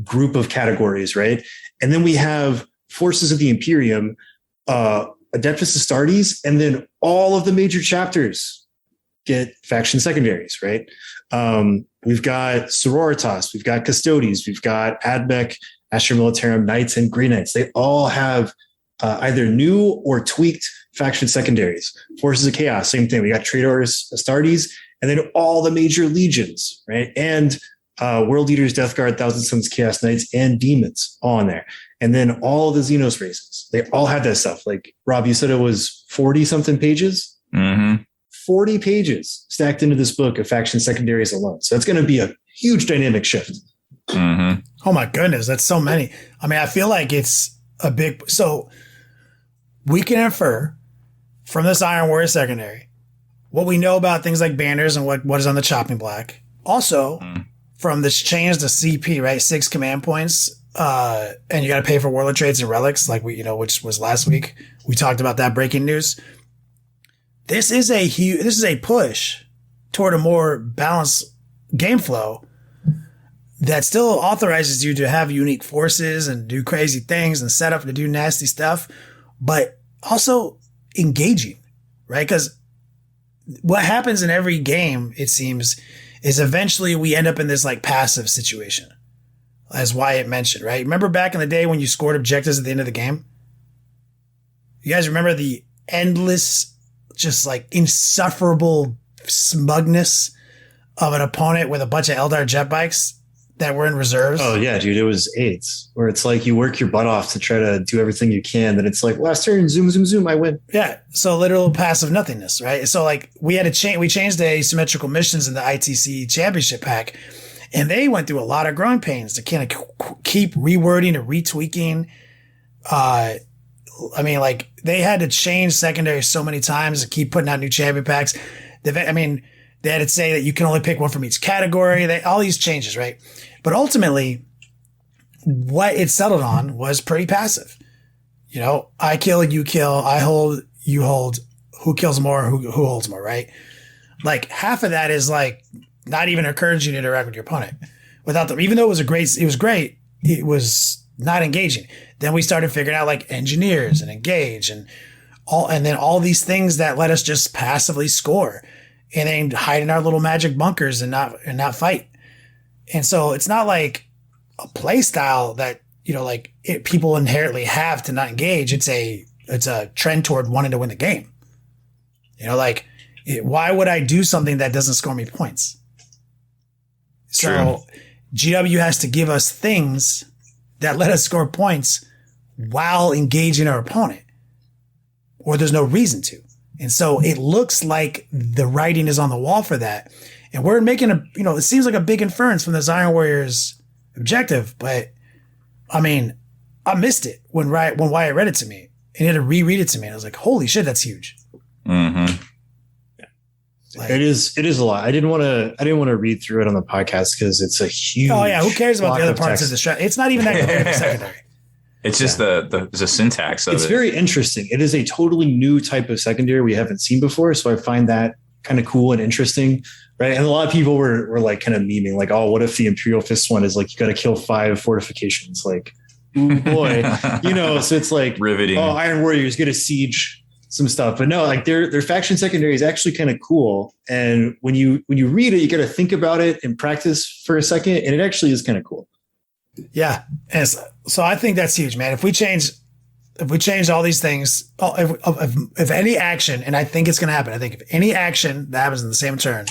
group of categories, right? And then we have Forces of the Imperium, Adeptus Astartes, and then all of the major chapters get faction secondaries, right? We've got Sororitas, we've got Custodes, we've got Admech, Astra Militarum, Knights, and Grey Knights. They all have either new or tweaked faction secondaries. Forces of Chaos, same thing. We got Traitors, Astartes, and then all the major legions, right? And World Eaters, Death Guard, Thousand Sons, Chaos Knights, and Demons all in there. And then all the Xenos races. They all have that stuff. Like, Rob, you said it was 40-something pages? Mm-hmm. 40 pages stacked into this book of faction secondaries alone. So it's going to be a huge dynamic shift. Mm-hmm. Oh my goodness, that's so many. I mean, I feel like it's a big... So we can infer from this Iron Warrior secondary what we know about things like banners and what is on the chopping block. Also, from this change to CP, right? 6 command points. And you got to pay for warlord traits and relics, like which was last week. We talked about that breaking news. This is a push toward a more balanced game flow that still authorizes you to have unique forces and do crazy things and set up to do nasty stuff, but also engaging, right? Because what happens in every game, it seems, is eventually we end up in this like passive situation, as Wyatt mentioned, right? Remember back in the day when you scored objectives at the end of the game? You guys remember the endless, just like insufferable smugness of an opponent with a bunch of Eldar jet bikes that were in reserves? Oh yeah, dude, it was AIDS, where it's like you work your butt off to try to do everything you can. Then it's like, last turn, zoom, zoom, zoom, I win. Yeah, so literal passive nothingness, right? So like we had to change. We changed the asymmetrical missions in the ITC championship pack, and they went through a lot of growing pains to kind of keep rewording and retweaking. I mean, like they had to change secondary so many times to keep putting out new champion packs. They had to say that you can only pick one from each category. All these changes, right? But ultimately, what it settled on was pretty passive. You know, I kill, you kill, I hold, you hold. Who kills more? Who holds more? Right? Like half of that is like not even encouraging you to interact with your opponent without them. Even though it was great. It was not engaging. Then we started figuring out like engineers and engage and then all these things that let us just passively score and then hide in our little magic bunkers and not fight. And so it's not like a play style that, people inherently have to not engage. It's a trend toward wanting to win the game. Why would I do something that doesn't score me points? So GW has to give us things that let us score points while engaging our opponent, or there's no reason to. And so it looks like the writing is on the wall for that. And we're making it seems like a big inference from this Iron Warriors objective, but I mean, I missed it when Wyatt read it to me and he had to reread it to me. And I was like, holy shit, that's huge. Mm-hmm. Like, it is a lot. I didn't want to read through it on the podcast because it's a huge. Oh yeah, who cares about the other parts text. of the strategy? It's not even that clear in the secondary. It's just the syntax of it. It's very interesting. It is a totally new type of secondary we haven't seen before, so I find that kind of cool and interesting, right? And a lot of people were like kind of memeing, like, oh, what if the Imperial Fist one is like you got to kill 5 fortifications? Like, ooh boy, So it's like riveting. Oh, Iron Warriors get a siege. Some stuff, but no, like their faction secondary is actually kind of cool. And when you read it, you got to think about it and practice for a second, and it actually is kind of cool. Yeah, and so I think that's huge, man. If we change all these things, if any action, and I think it's going to happen. I think if any action that happens in the same turn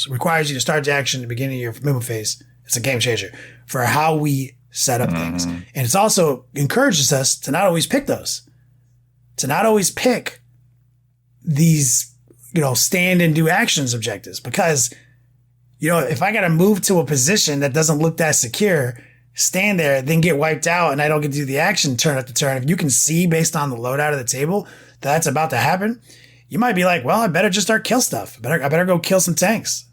requires you to start the action at the beginning of your movement phase, it's a game changer for how we set up things, and it's also encourages us to not always pick those. To not always pick these, stand and do actions objectives, because You know, if I got to move to a position that doesn't look that secure, stand there, then get wiped out, and I don't get to do the action turn after turn, if you can see based on the loadout of the table that that's about to happen, you might be like, well, I better just start kill stuff. I better go kill some tanks.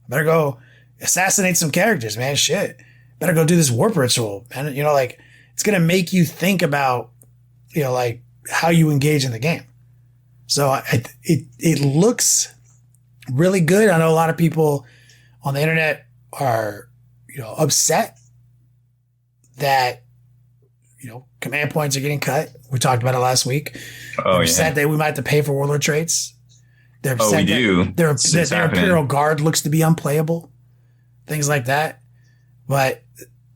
I better go assassinate some characters, man. Shit. Better go do this warp ritual. And, you know, like, it's going to make you think about, you know, like, how you engage in the game. So it looks really good. I know a lot of people on the internet are, you know, upset that, you know, command points are getting cut. We talked about it last week. They're upset that we might have to pay for warlord traits. They're upset we do. Their Imperial Guard looks to be unplayable. Things like that. But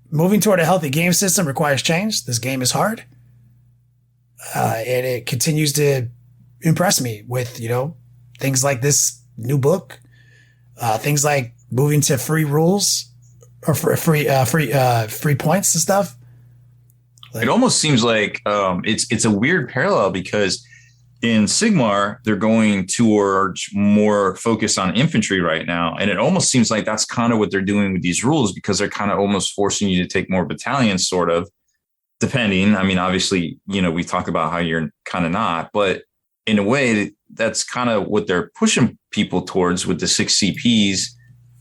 moving toward a healthy game system requires change. This game is hard. And it continues to impress me with, you know, things like this new book, things like moving to free rules or free points and stuff. Like, it almost seems like it's a weird parallel because in Sigmar, they're going towards more focus on infantry right now. And it almost seems like that's kind of what they're doing with these rules because they're kind of almost forcing you to take more battalions, sort of, depending. I mean, obviously, you know, we talk about how you're kind of not, but in a way, that's kind of what they're pushing people towards with the 6 CPs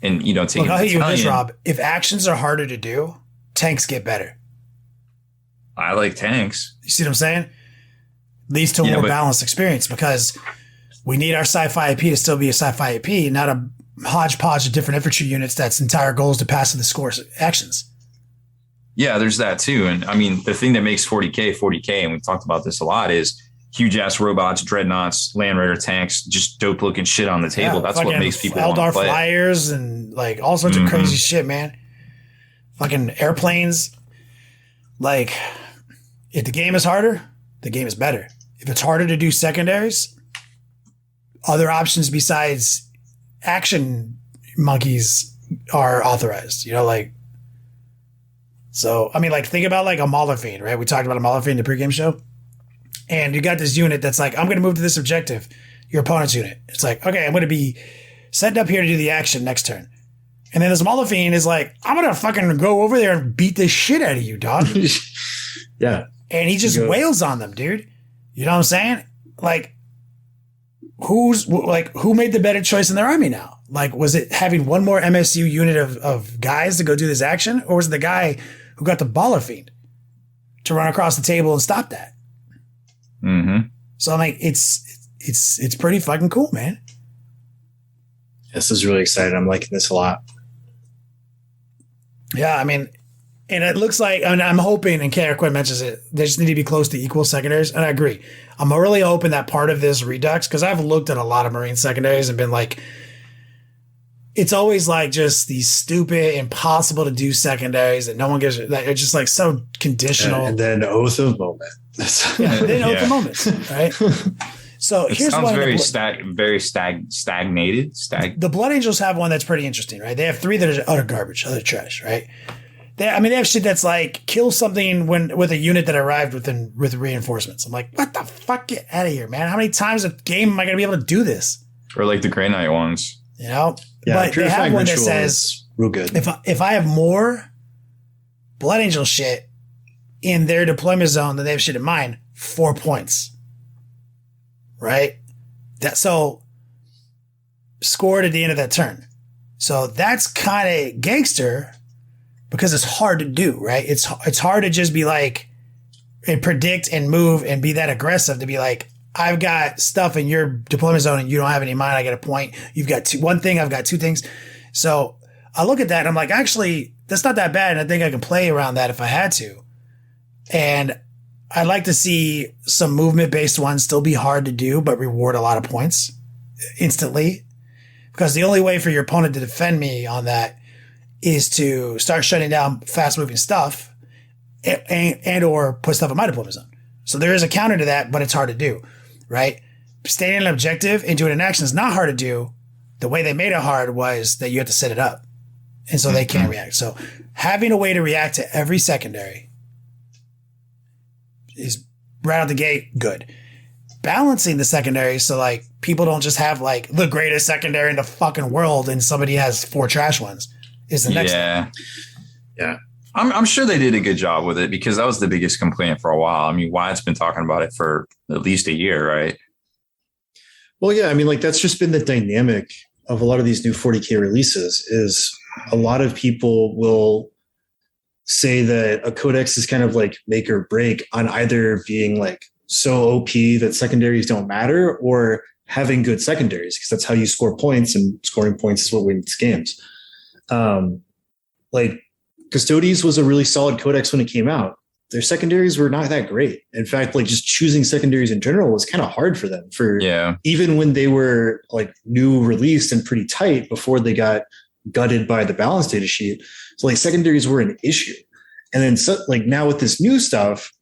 and, you know, taking. Look, I'll hit you with this, Rob. If actions are harder to do, tanks get better. I like tanks. You see what I'm saying? Leads to a more balanced experience because we need our sci-fi IP to still be a sci-fi IP, not a hodgepodge of different infantry units that's entire goal is to pass the score actions. Yeah, there's that too. And I mean, the thing that makes 40K, and we've talked about this a lot, is huge ass robots, dreadnoughts, Land Raider tanks, just dope looking shit on the table. Yeah, that's what makes people want to play. Flyers and like all sorts of crazy shit, man. Fucking airplanes. Like, if the game is harder, the game is better. If it's harder to do secondaries, other options besides action monkeys are authorized, you know, like. So, I mean, like, think about like a Mauler Fiend, right? We talked about a Mauler Fiend in the pregame show. And you got this unit that's like, I'm going to move to this objective, your opponent's unit. It's like, okay, I'm going to be set up here to do the action next turn. And then this Mauler Fiend is like, I'm going to fucking go over there and beat the shit out of you, dog. Yeah. And he just wails on them, dude. You know what I'm saying? Like, who made the better choice in their army now? Like, was it having one more MSU unit of guys to go do this action? Or was it the guy who got the Baller Fiend to run across the table and stop that? Mm-hmm. So I'm like, it's pretty fucking cool, man. This is really exciting. I'm liking this a lot. Yeah, I mean, and it looks like, and I'm hoping, and KR Quinn mentions it, they just need to be close to equal secondaries. And I agree. I'm really hoping that part of this redux, because I've looked at a lot of Marine secondaries and been like, it's always like just these stupid, impossible to do secondaries that no one gives. Like, it's just like so conditional. And then Oath of Moment. Then Oath of Moments, right? So it here's sounds one. very stagnated. The Blood Angels have one that's pretty interesting, right? They have 3 that are utter garbage, other trash, right? They have shit that's like kill something with a unit that arrived with reinforcements. I'm like, what the fuck? Get out of here, man! How many times a game am I gonna be able to do this? Or like the Grey Knight ones, you know? Yeah, but they have one that says real good. If I have more Blood Angel shit in their deployment zone than they have shit in mine, 4 points. Right? So scored at the end of that turn. So that's kind of gangster because it's hard to do, right? It's hard to just be like and predict and move and be that aggressive to be like, I've got stuff in your deployment zone and you don't have any in mine. I get a point. You've got one thing. I've got 2 things. So I look at that and I'm like, actually, that's not that bad. And I think I can play around that if I had to. And I'd like to see some movement-based ones still be hard to do, but reward a lot of points instantly. Because the only way for your opponent to defend me on that is to start shutting down fast-moving stuff and or put stuff in my deployment zone. So there is a counter to that, but it's hard to do, right? Staying in an objective and doing an action is not hard to do. The way they made it hard was that you have to set it up. And so they can't react. So having a way to react to every secondary is right out the gate good. balancing the secondary so like people don't just have like the greatest secondary in the fucking world and somebody has 4 trash ones is the next thing. Yeah. I'm sure they did a good job with it because that was the biggest complaint for a while. I mean, Wyatt's been talking about it for at least a year, right? Well, yeah, I mean, like that's just been the dynamic of a lot of these new 40K releases is a lot of people will say that a codex is kind of like make or break on either being like so OP that secondaries don't matter or having good secondaries because that's how you score points and scoring points is what wins games. Like Custodes was a really solid codex when it came out. Their secondaries were not that great. In fact, like just choosing secondaries in general was kind of hard for them even when they were like new released and pretty tight before they got gutted by the balance data sheet. So like secondaries were an issue. And then like now with this new stuff,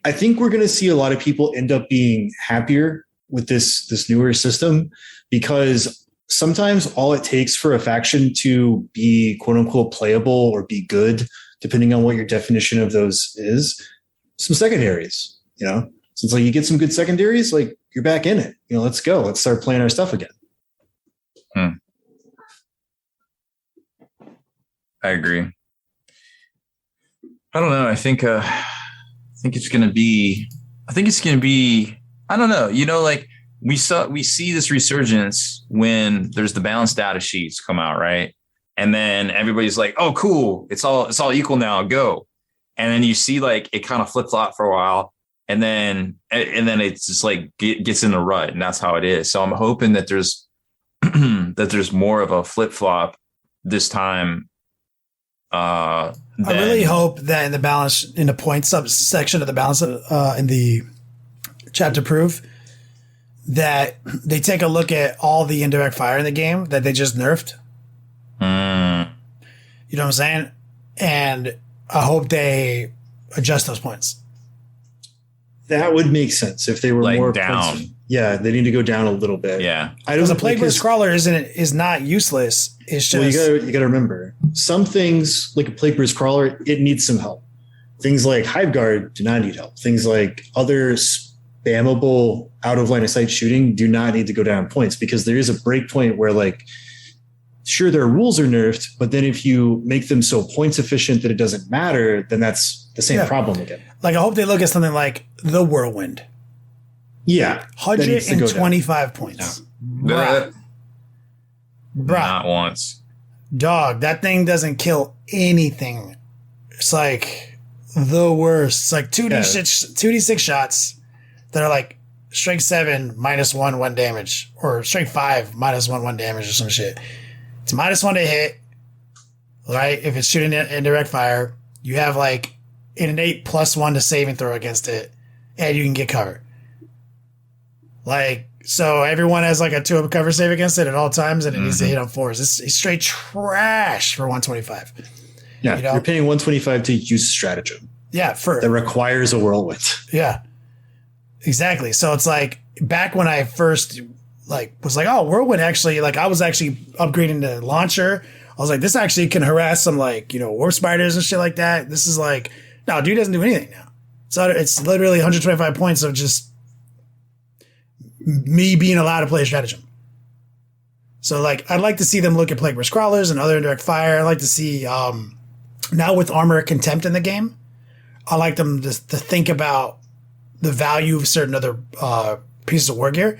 I think we're going to see a lot of people end up being happier with this newer system because sometimes all it takes for a faction to be quote unquote playable or be good, depending on what your definition of those is, some secondaries, you know? So it's like you get some good secondaries, like you're back in it. You know, let's go. Let's start playing our stuff again. I agree. I don't know. I think it's going to be, I don't know. You know, like we see this resurgence when there's the balanced data sheets come out, right? And then everybody's like, oh, cool. It's all equal now. Go. And then you see like it kind of flip flop for a while. And then it's just like gets in a rut. And that's how it is. So I'm hoping that there's more of a flip flop this time. I really hope that in the point subsection of the balance in the chapter proof that they take a look at all the indirect fire in the game that they just nerfed. You know what I'm saying? And I hope they adjust those points. That would make sense if they were like more down. Points. Yeah, they need to go down a little bit. Yeah, because a plague burst crawler is not useless. It's just you got to remember some things like a plague burst crawler. It needs some help. Things like Hive Guard do not need help. Things like other spammable out of line of sight shooting do not need to go down points because there is a break point where like. Sure, their rules are nerfed, but then if you make them so points efficient that it doesn't matter, then that's the same problem again. Like, I hope they look at something like the Whirlwind. Yeah. 125 points. Bruh. Not once. Dog, that thing doesn't kill anything. It's like the worst. It's like 2d6 shots that are like strength 7 -1 damage, or strength 5 -1 damage or some shit. It's -1 to hit, right? If it's shooting indirect fire, you have like an innate +1 to saving throw against it, and you can get cover. Like, so everyone has like a 2-up cover save against it at all times, and it needs to hit on 4s. It's straight trash for 125. Yeah, you're paying 125 to use stratagem. Yeah, that requires a whirlwind. Yeah, exactly. So it's like back when I first was like, oh, whirlwind actually, like I was actually upgrading the launcher. I was like, this actually can harass some like, you know, warp spiders and shit like that. This is like, no, dude doesn't do anything now. So it's literally 125 points of just me being allowed to play stratagem. So like, I'd like to see them look at plague burst crawlers and other indirect fire. I'd like to see, now with armor contempt in the game, I like them to think about the value of certain other pieces of war gear.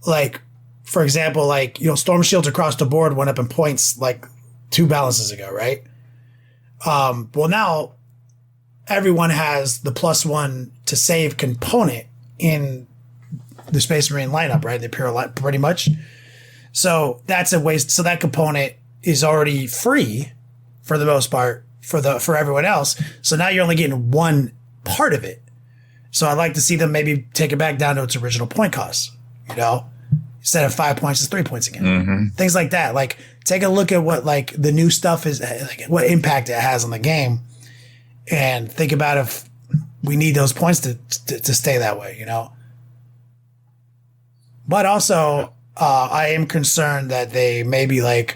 Like, for example, like, you know, storm shields across the board went up in points like 2 balances ago, right? Well, now everyone has the +1 to save component in the Space Marine lineup, right? The Imperial line, pretty much. So that's a waste. So that component is already free for the most part for everyone else. So now you're only getting one part of it. So I'd like to see them maybe take it back down to its original point cost, you know? Instead of 5 points, it's 3 points again. Things like that. Like, take a look at what like the new stuff is, like what impact it has on the game, and think about if we need those points to stay that way, you know. But also, I am concerned that they maybe like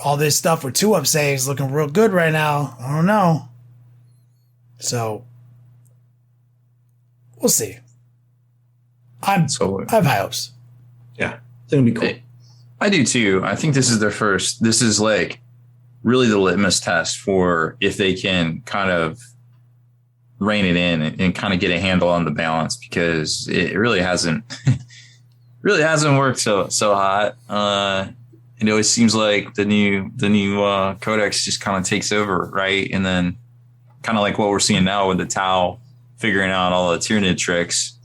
all this stuff with 2-up saves looking real good right now. I don't know. So we'll see. I have high hopes. Yeah, it's going to be cool. I do too. I think this is their first. This is like really the litmus test for if they can kind of rein it in and kind of get a handle on the balance, because it really hasn't worked so hot. It always seems like the new codex just kind of takes over, right? And then kind of like what we're seeing now with the Tau figuring out all the Tyranid tricks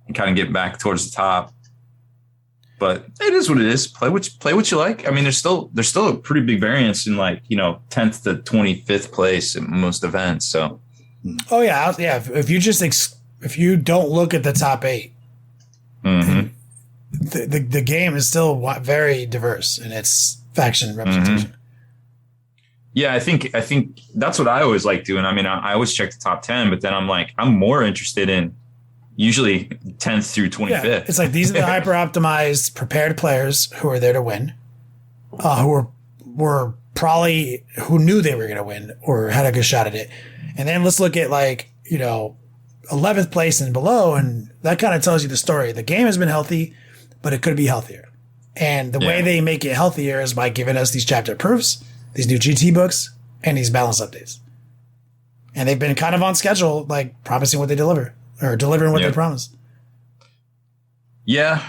and kind of get back towards the top. But it is what it is. Play what you like. I mean, there's still a pretty big variance in 10th to 25th place in most events. So, oh yeah. If you don't look at the top 8, mm-hmm. the game is still very diverse in its faction representation. Mm-hmm. Yeah, I think that's what I always like doing. I mean, I always check the top 10, but then I'm more interested in usually 10th through 25th. Yeah, it's like these are the hyper optimized, prepared players who are there to win, who were probably who knew they were going to win or had a good shot at it. And then let's look at 11th place and below, and that kind of tells you the story. The game has been healthy, but it could be healthier. And the way they make it healthier is by giving us these chapter proofs, these new GT books, and these balance updates. And they've been kind of on schedule, promising what they deliver. Or delivering what they promised. Yeah.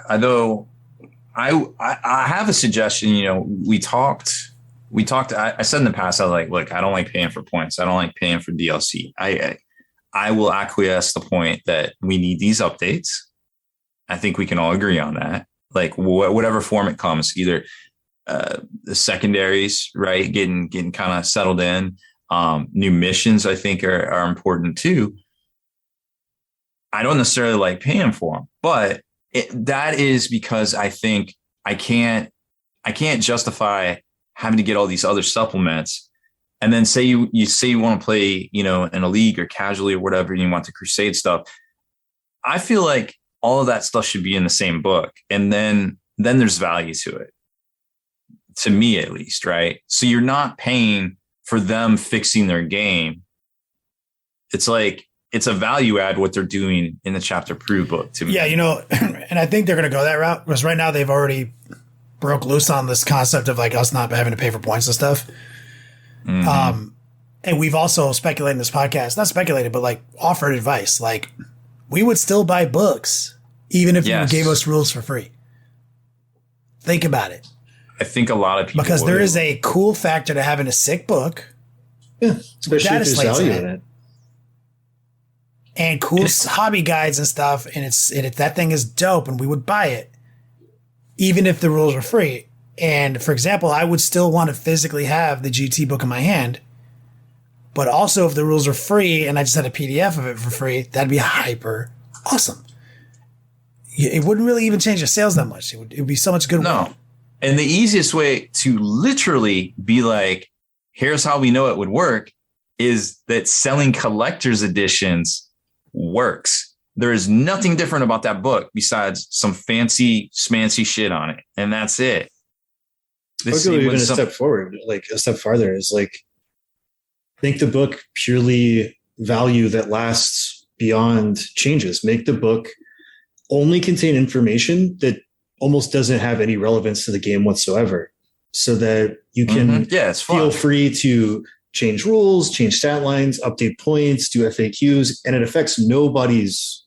Although I have a suggestion. We talked. I said in the past, I was like, look, I don't like paying for points. I don't like paying for DLC. I will acquiesce the point that we need these updates. I think we can all agree on that. Whatever form it comes, either the secondaries, right, getting kind of settled in. New missions, I think, are important too. I don't necessarily like paying for them, but that is because I think I can't justify having to get all these other supplements. And then say you want to play, in a league or casually or whatever, and you want the Crusade stuff. I feel like all of that stuff should be in the same book. And then there's value to it, to me at least, right? So you're not paying for them fixing their game. It's like, it's a value add what they're doing in the Chapter Approved book to me. Yeah, and I think they're going to go that route because right now they've already broke loose on this concept of us not having to pay for points and stuff. Mm-hmm. And we've also speculated in this podcast, not speculated, but offered advice. We would still buy books even if you gave us rules for free. Think about it. I think a lot of people because there is a cool factor to having a sick book. Yeah, especially if there's value in it. And cool hobby guides and stuff, and that thing is dope, and we would buy it, even if the rules were free. And for example, I would still want to physically have the GT book in my hand, but also if the rules are free and I just had a PDF of it for free, that'd be hyper awesome. It wouldn't really even change the sales that much. It would be so much good. No, and the easiest way to literally be here's how we know it would work is that selling collector's editions works. There is nothing different about that book besides some fancy smancy shit on it, and that's it. I'll go even a step forward, a step farther is make the book purely value that lasts beyond changes. Make the book only contain information that almost doesn't have any relevance to the game whatsoever, so that you can feel free to change rules, change stat lines, update points, do FAQs, and it affects nobody's,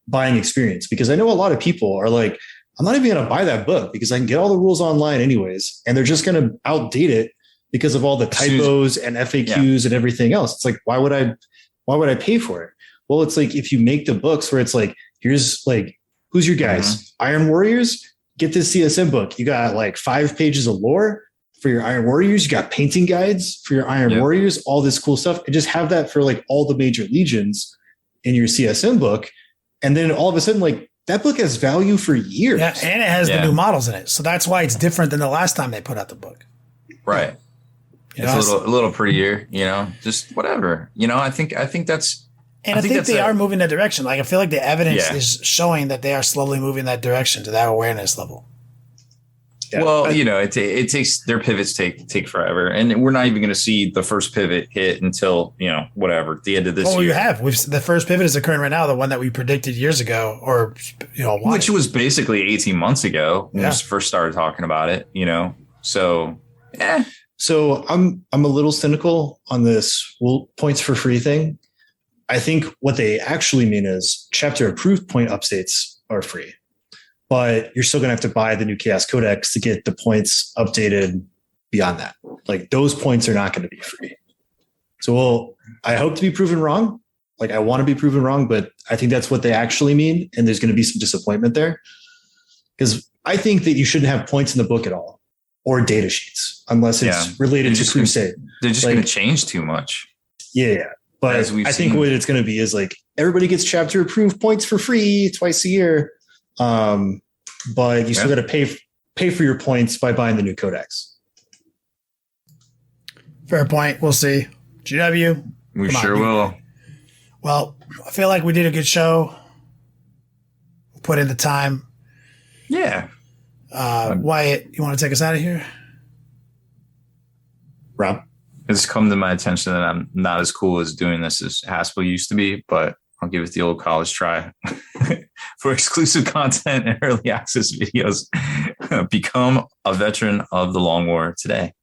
buying experience. Because I know a lot of people are I'm not even going to buy that book because I can get all the rules online anyways, and they're just going to outdate it because of all the typos and FAQs and everything else. It's why would I pay for it? Well, it's if you make the books where it's here's who's your guys? Mm-hmm. Iron Warriors, get this CSM book. You got 5 pages of lore for your Iron Warriors. You got painting guides for your Iron Warriors, all this cool stuff, and just have that for all the major legions in your CSM book. And then all of a sudden, that book has value for years. Yeah, and it has the new models in it. So that's why it's different than the last time they put out the book. Right. It's a little prettier, just whatever. I think that's. And I think they are moving that direction. I feel like the evidence is showing that they are slowly moving that direction to that awareness level. Yeah. Well, it takes their pivots take forever, and we're not even going to see the first pivot hit until whatever the end of this year. You have the first pivot is occurring right now, the one that we predicted years ago, or which was basically 18 months ago when we first started talking about it. So So I'm a little cynical on this points for free thing. I think what they actually mean is chapter approved point updates are free, but you're still going to have to buy the new Chaos Codex to get the points updated beyond that. Like those points are not going to be free. So I hope to be proven wrong. Like I want to be proven wrong, but I think that's what they actually mean. And there's going to be some disappointment there because I think that you shouldn't have points in the book at all or data sheets unless it's related to Crusade. They're just going to change too much. Yeah. But I think what it's going to be is like everybody gets chapter approved points for free twice a year. But you still got to pay for your points by buying the new codex. Fair point. We'll see. GW. We sure will. Well, I feel like we did a good show. We'll put in the time. Yeah. Wyatt, you want to take us out of here? Rob? It's come to my attention that I'm not as cool as doing this as Haspel used to be, but I'll give it the old college try. For exclusive content and early access videos, become a veteran of the Long War today.